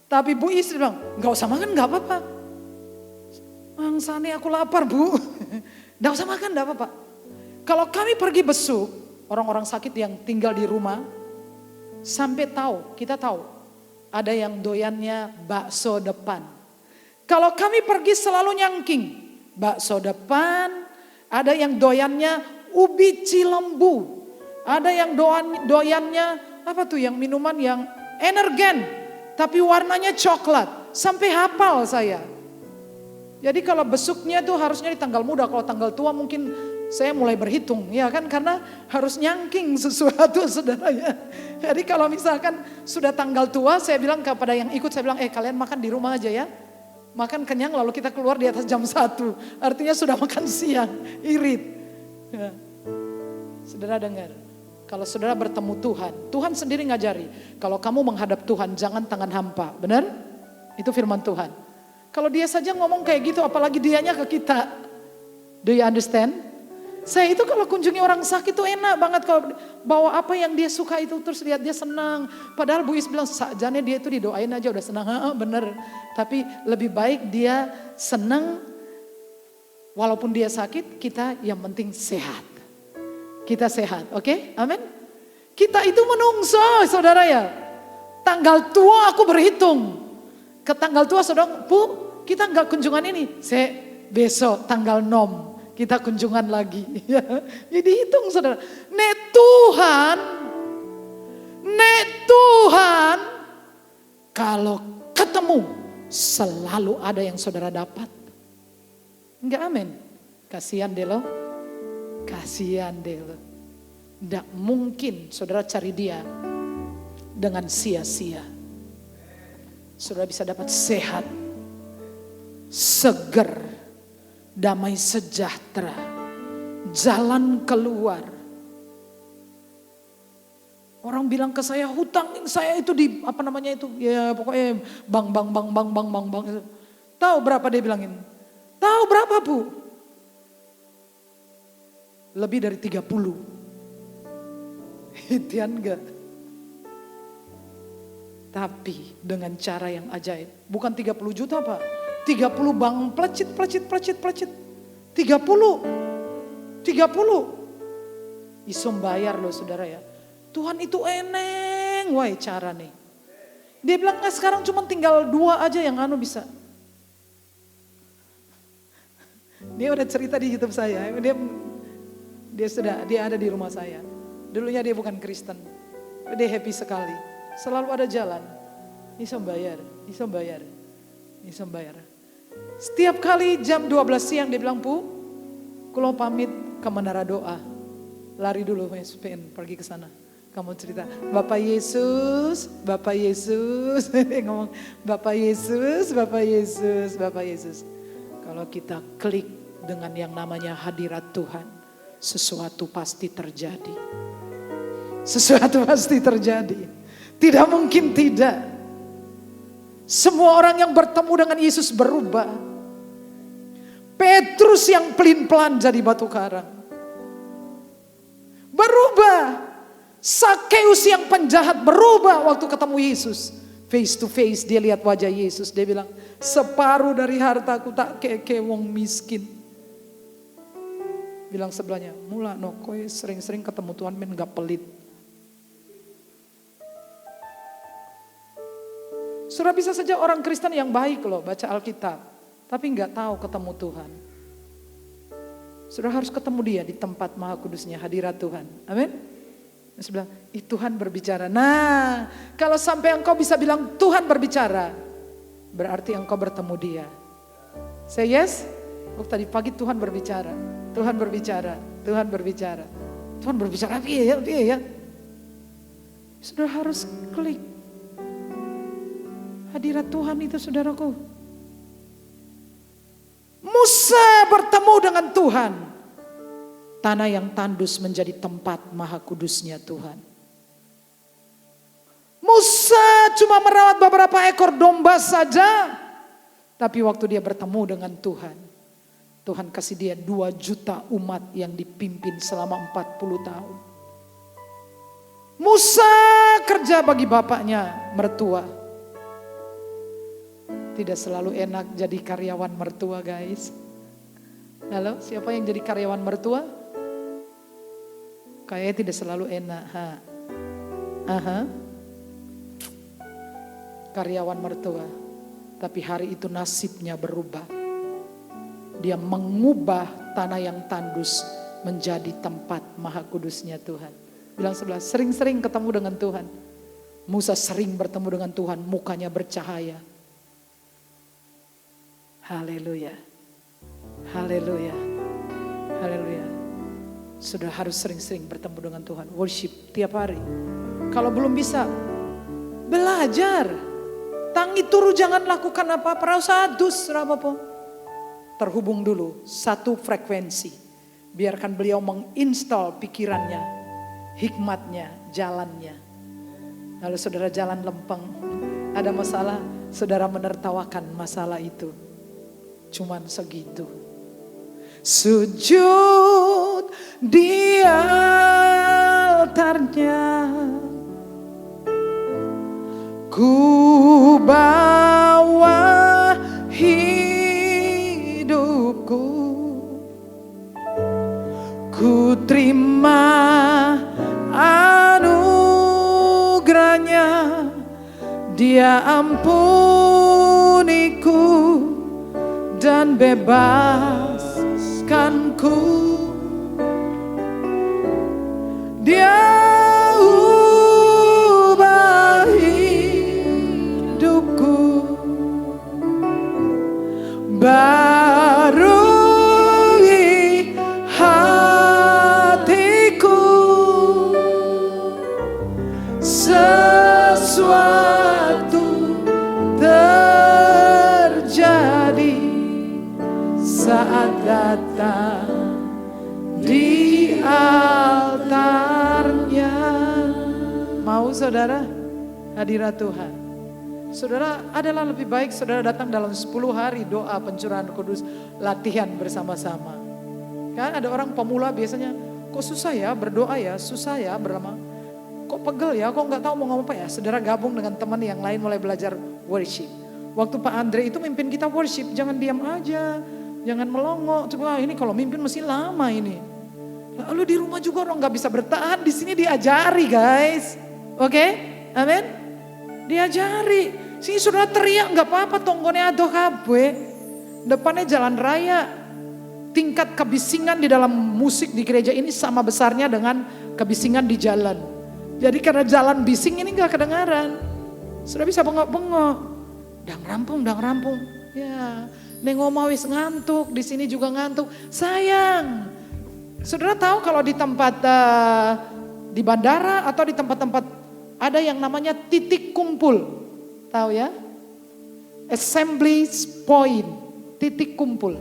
Tapi Bu istri bilang, nggak usah makan nggak apa-apa. Sani aku lapar Bu. Nggak usah makan nggak apa-apa. Kalau kami pergi besuk orang-orang sakit yang tinggal di rumah, sampai kita tahu ada yang doyannya bakso depan. Kalau kami pergi selalu nyangking, bakso depan, ada yang doyannya ubi cilembu, ada yang doyannya apa tuh yang minuman yang energen, tapi warnanya coklat, sampai hafal saya. Jadi kalau besuknya tuh harusnya di tanggal muda, kalau tanggal tua mungkin saya mulai berhitung, ya kan, karena harus nyangking sesuatu saudara ya. Jadi kalau misalkan sudah tanggal tua, saya bilang kepada yang ikut, saya bilang kalian makan di rumah aja ya. Makan kenyang lalu kita keluar di atas jam 1, artinya sudah makan siang, irit. Ya. Saudara dengar, kalau saudara bertemu Tuhan, Tuhan sendiri ngajari, kalau kamu menghadap Tuhan jangan tangan hampa, benar? Itu firman Tuhan. Kalau dia saja ngomong kayak gitu, apalagi dianya ke kita. Do you understand? Saya itu kalau kunjungi orang sakit tuh enak banget kalau bawa apa yang dia suka itu terus lihat dia senang. Padahal Bu Is bilang sajane dia itu didoain aja udah senang, bener. Tapi lebih baik dia senang walaupun dia sakit, kita yang penting sehat. Kita sehat, oke? Amin. Kita itu menungso saudara ya. Tanggal tua aku berhitung. Ke tanggal tua saudara, Bu kita nggak kunjungan ini. Besok tanggal 6. Kita kunjungan lagi. Jadi hitung saudara. Nek Tuhan, kalau ketemu selalu ada yang saudara dapat. Enggak amin. Kasihan deh lo. Kasihan deh lo. Enggak mungkin saudara cari dia dengan sia-sia. Saudara bisa dapat sehat, seger, damai sejahtera, jalan keluar. Orang bilang ke saya hutang saya itu di apa namanya itu ya pokoknya bang itu. Tahu berapa dia bilangin? Tahu berapa Bu? Lebih dari 30. Hitian enggak? Tapi dengan cara yang ajaib. Bukan 30 juta Pak. 30 bang pelecit. 30. Isom bayar loh saudara ya. Tuhan itu eneng wah cara nih. Dia bilang sekarang cuma tinggal 2 aja yang bisa. Dia udah cerita di YouTube saya. Dia ada di rumah saya. Dulunya dia bukan Kristen. Dia happy sekali. Selalu ada jalan. Isom bayar. Setiap kali jam 12 siang dia bilang, Bu, kalau pamit ke Menara Doa. Lari dulu, pergi ke sana. Kamu cerita, Bapak Yesus. Dia ngomong, Bapak Yesus. Kalau kita klik dengan yang namanya hadirat Tuhan, sesuatu pasti terjadi. Tidak mungkin tidak. Semua orang yang bertemu dengan Yesus berubah. Petrus yang pelin-pelan jadi batu karang. Berubah. Sakeus yang penjahat berubah waktu ketemu Yesus. Face to face dia lihat wajah Yesus. Dia bilang, separuh dari hartaku tak keke wong miskin. Bilang sebelahnya, mula no kowe sering-sering ketemu Tuhan men gak pelit. Saudara bisa saja orang Kristen yang baik loh baca Alkitab. Tapi gak tahu ketemu Tuhan. Saudara harus ketemu dia di tempat Maha Kudusnya hadirat Tuhan. Amin. Dia bilang, Tuhan berbicara. Nah kalau sampai engkau bisa bilang Tuhan berbicara. Berarti engkau bertemu dia. Say yes. Tadi pagi Tuhan berbicara. Tuhan berbicara. Iya ya. Saudara harus klik. Hadirat Tuhan itu saudaraku. Musa bertemu dengan Tuhan. Tanah yang tandus menjadi tempat maha kudusnya Tuhan. Musa cuma merawat beberapa ekor domba saja. Tapi waktu dia bertemu dengan Tuhan, Tuhan kasih dia 2 juta umat yang dipimpin selama 40 tahun. Musa kerja bagi bapaknya mertua. Tidak selalu enak jadi karyawan mertua, guys. Halo, siapa yang jadi karyawan mertua? Kayaknya tidak selalu enak. Karyawan mertua. Tapi hari itu nasibnya berubah. Dia mengubah tanah yang tandus menjadi tempat maha kudusnya Tuhan. Bilang sebelah, sering-sering ketemu dengan Tuhan. Musa sering bertemu dengan Tuhan, mukanya bercahaya. Haleluya. Haleluya. Haleluya. Sudah harus sering-sering bertemu dengan Tuhan. Worship tiap hari. Kalau belum bisa, belajar. Tangi turu jangan lakukan apa-apa. Rasadus rapopo. Terhubung dulu satu frekuensi. Biarkan beliau menginstal pikirannya, hikmatnya, jalannya. Lalu saudara jalan lempeng. Ada masalah, saudara menertawakan masalah itu. Cuman segitu. Sujud di altarnya, ku bawa hidupku, ku terima anugerahnya, dia ampuniku dan bebaskanku. Dia ubah hidupku, barui hatiku, sesuatu terjadi saat datang di altarnya. Mau saudara hadirat Tuhan? Saudara adalah lebih baik saudara datang dalam 10 hari doa pencurahan kudus, latihan bersama-sama. Kan ada orang pemula biasanya, kok susah ya berdoa ya, susah ya berlama. Kok pegel ya, kok nggak tahu mau ngomong apa ya. Saudara gabung dengan teman yang lain mulai belajar worship. Waktu Pak Andre itu mimpin kita worship, jangan diam aja. Jangan melongo, coba ini kalau mimpin mesti lama ini. Lalu di rumah juga orang nggak bisa bertahan, di sini diajari guys, oke, amin, diajari. Sini saudara teriak nggak apa-apa, tonggone adoh kabeh, depannya jalan raya. Tingkat kebisingan di dalam musik di gereja ini sama besarnya dengan kebisingan di jalan. Jadi karena jalan bising ini nggak kedengaran, saudara bisa bengok-bengok, dang rampung, ya. Neng Oma wis ngantuk, di sini juga ngantuk. Sayang, saudara tahu kalau di tempat di bandara atau di tempat-tempat ada yang namanya titik kumpul, tahu ya? Assembly point, titik kumpul.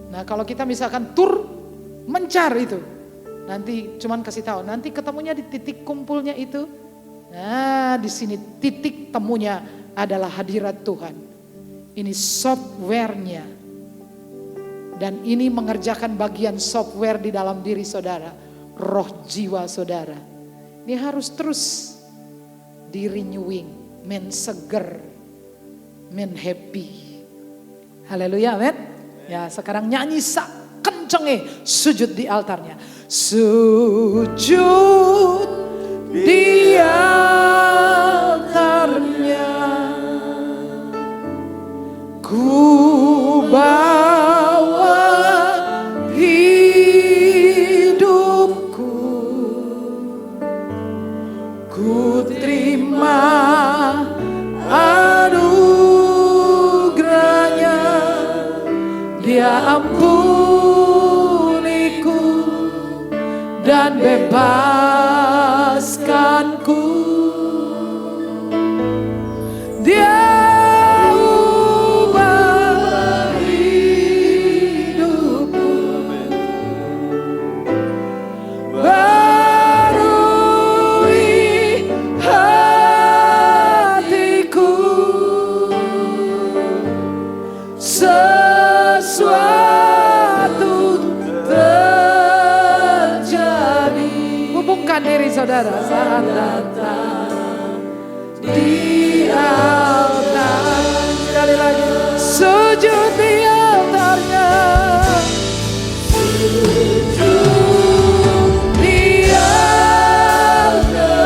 Nah kalau kita misalkan tur mencar itu, nanti cuman kasih tahu, nanti ketemunya di titik kumpulnya itu. Nah di sini titik temunya adalah hadirat Tuhan. Ini softwarenya. Dan ini mengerjakan bagian software di dalam diri saudara. Roh jiwa saudara. Ini harus terus di renewing. Men seger. Men happy. Haleluya, amen. Ya sekarang nyanyi sak kencenge. Sujud di altarnya. Sujud di altarnya. Ku bawa hidupku, ku terima anugerahnya, dia ampuniku dan bebaskanku. Dia saudara saat datang di altar. Sekali lagi, sujud di altarnya. Sujud di altarnya.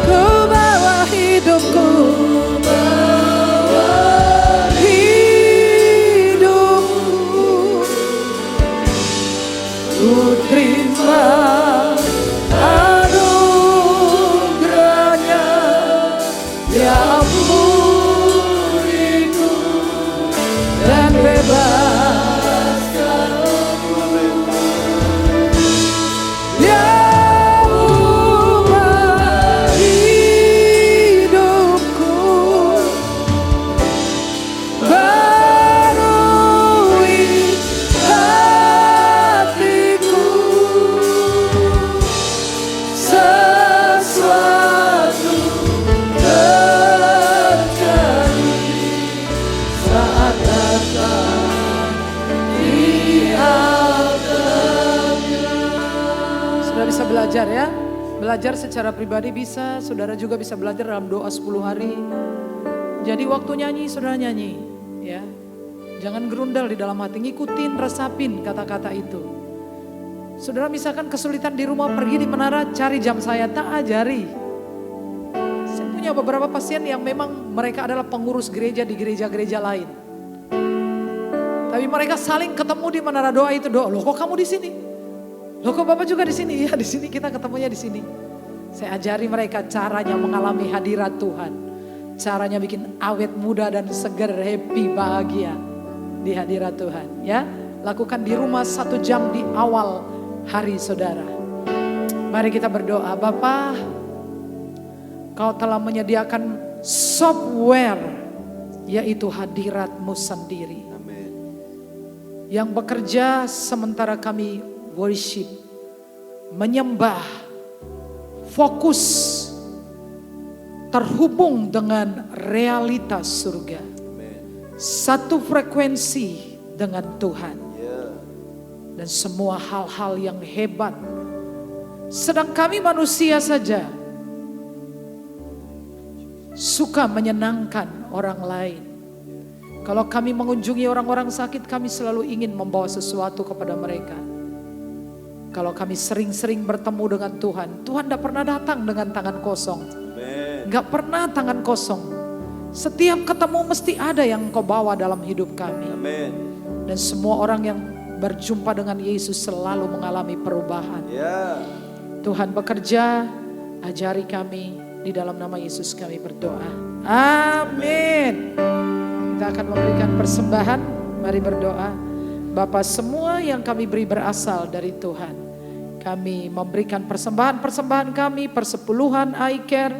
Ku bawa hidupku, ku terima anugerahnya, ya ampuniku dan bebaskan ya ubah hidupku, barui hatiku, sesuatu terjadi saat datang di altarnya. Sudah bisa belajar ya? Belajar secara pribadi bisa, saudara juga bisa belajar dalam doa 10 hari. Jadi waktu nyanyi, saudara nyanyi ya. Jangan gerundal di dalam hati, ngikutin, resapin kata-kata itu. Saudara misalkan kesulitan di rumah, pergi di menara, cari jam saya, tak ajari. Saya punya beberapa pasien yang memang mereka adalah pengurus gereja di gereja-gereja lain. Tapi mereka saling ketemu di menara doa itu, doa. Loh kok kamu di sini? Loh kok Bapak juga di sini? Iya di sini, kita ketemunya di sini. Saya ajari mereka caranya mengalami hadirat Tuhan. Caranya bikin awet muda dan seger, happy, bahagia di hadirat Tuhan. Ya, lakukan di rumah 1 jam di awal hari saudara. Mari kita berdoa. Bapa, Kau telah menyediakan software, yaitu hadirat-Mu sendiri. Yang bekerja sementara kami worship, menyembah, fokus, terhubung dengan realitas surga. Satu frekuensi dengan Tuhan. Dan semua hal-hal yang hebat. Sedang kami manusia saja suka menyenangkan orang lain. Kalau kami mengunjungi orang-orang sakit, kami selalu ingin membawa sesuatu kepada mereka. Kalau kami sering-sering bertemu dengan Tuhan, Tuhan tidak pernah datang dengan tangan kosong. Gak pernah tangan kosong. Setiap ketemu mesti ada yang Kau bawa dalam hidup kami. Dan semua orang yang berjumpa dengan Yesus selalu mengalami perubahan. Tuhan bekerja, ajari kami, di dalam nama Yesus kami berdoa. Amin. Kita akan memberikan persembahan, mari berdoa. Bapa, semua yang kami beri berasal dari Tuhan. Kami memberikan persembahan-persembahan kami, persepuluhan iCare,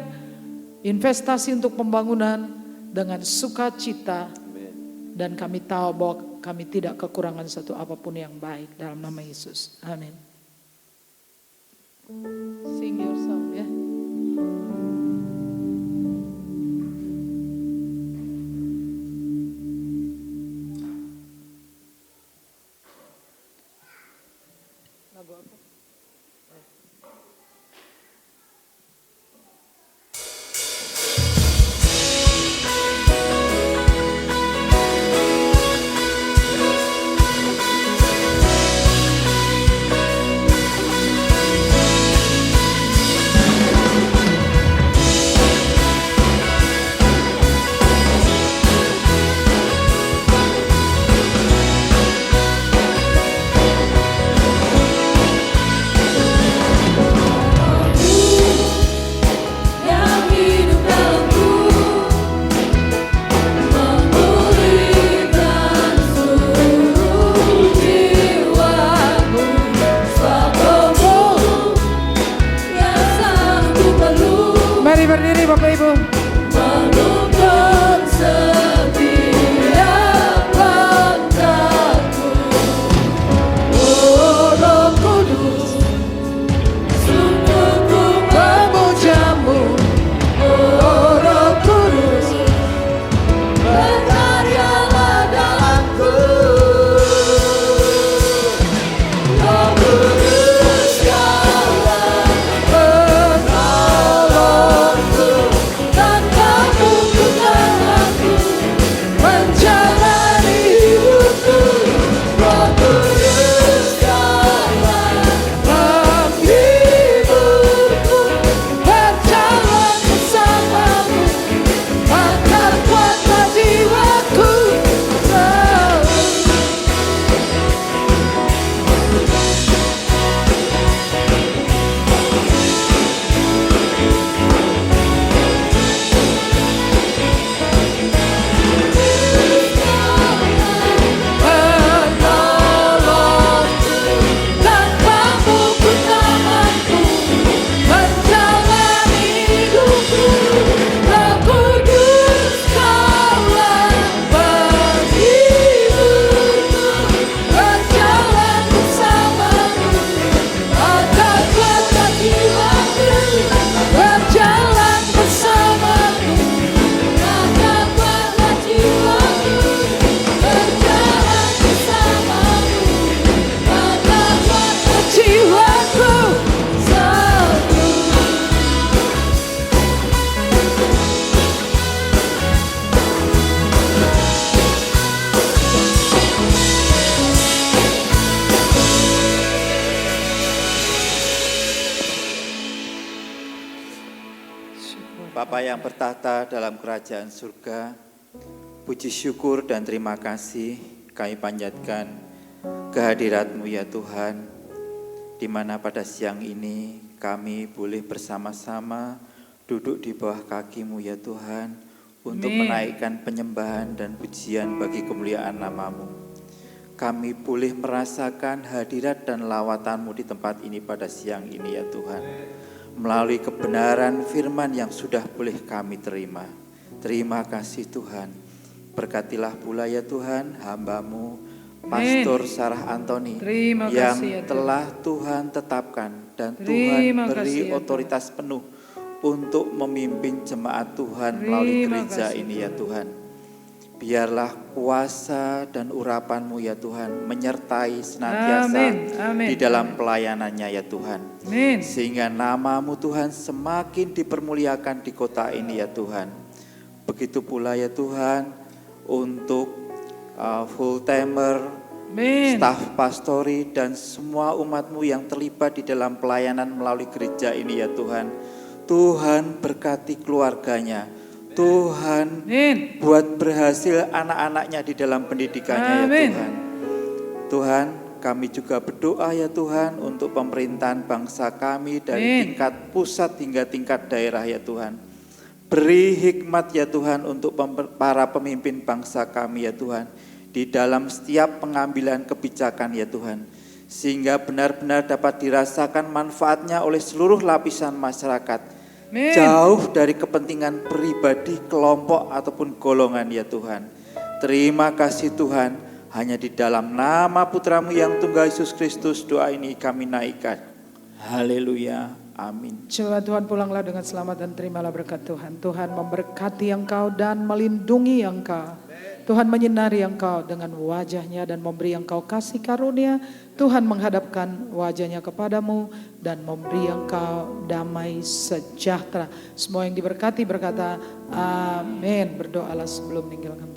investasi untuk pembangunan dengan sukacita. Dan kami tahu bahwa kami tidak kekurangan satu apapun yang baik dalam nama Yesus. Amin. Sing your song ya. Lagu apa? Mari berdiri Bapak Ibu. Menuntun setiap langkahku, oh Roh Kudus, sungguh ku memujamu, oh Roh Kudus, berkaryalah dalamku. Roh Kudus, Kaulah Bapa yang bertahta dalam kerajaan surga, puji syukur dan terima kasih kami panjatkan kehadirat-Mu ya Tuhan, di mana pada siang ini kami boleh bersama-sama duduk di bawah kaki-Mu ya Tuhan, untuk menaikkan penyembahan dan pujian bagi kemuliaan nama-Mu. Kami boleh merasakan hadirat dan lawatan-Mu di tempat ini pada siang ini ya Tuhan, melalui kebenaran firman yang sudah boleh kami terima. Terima kasih Tuhan. Berkatilah pula ya Tuhan hamba-Mu, Pastor Sarah Antoni, yang telah Tuhan tetapkan dan Tuhan beri otoritas penuh untuk memimpin jemaat Tuhan melalui gereja ini ya Tuhan. Biarlah kuasa dan urapan-Mu ya Tuhan menyertai senantiasa di dalam pelayanannya ya Tuhan. Sehingga nama-Mu Tuhan semakin dipermuliakan di kota ini ya Tuhan. Begitu pula ya Tuhan untuk full timer, staf pastori dan semua umat-Mu yang terlibat di dalam pelayanan melalui gereja ini ya Tuhan. Tuhan berkati keluarganya. Tuhan buat berhasil anak-anaknya di dalam pendidikannya ya Tuhan. Tuhan, kami juga berdoa ya Tuhan untuk pemerintahan bangsa kami dari tingkat pusat hingga tingkat daerah ya Tuhan. Beri hikmat ya Tuhan untuk para pemimpin bangsa kami ya Tuhan, di dalam setiap pengambilan kebijakan ya Tuhan, sehingga benar-benar dapat dirasakan manfaatnya oleh seluruh lapisan masyarakat. Jauh dari kepentingan pribadi, kelompok ataupun golongan ya Tuhan. Terima kasih Tuhan, hanya di dalam nama Putra-Mu yang tunggal Yesus Kristus doa ini kami naikkan. Haleluya, amin. Coba Tuhan pulanglah dengan selamat dan terimalah berkat Tuhan. Tuhan memberkati engkau dan melindungi engkau. Tuhan menyinari engkau dengan wajah-Nya dan memberi engkau kasih karunia. Tuhan menghadapkan wajah-Nya kepadamu dan memberi engkau damai sejahtera. Semua yang diberkati berkata amin. Berdoalah sebelum meninggalkan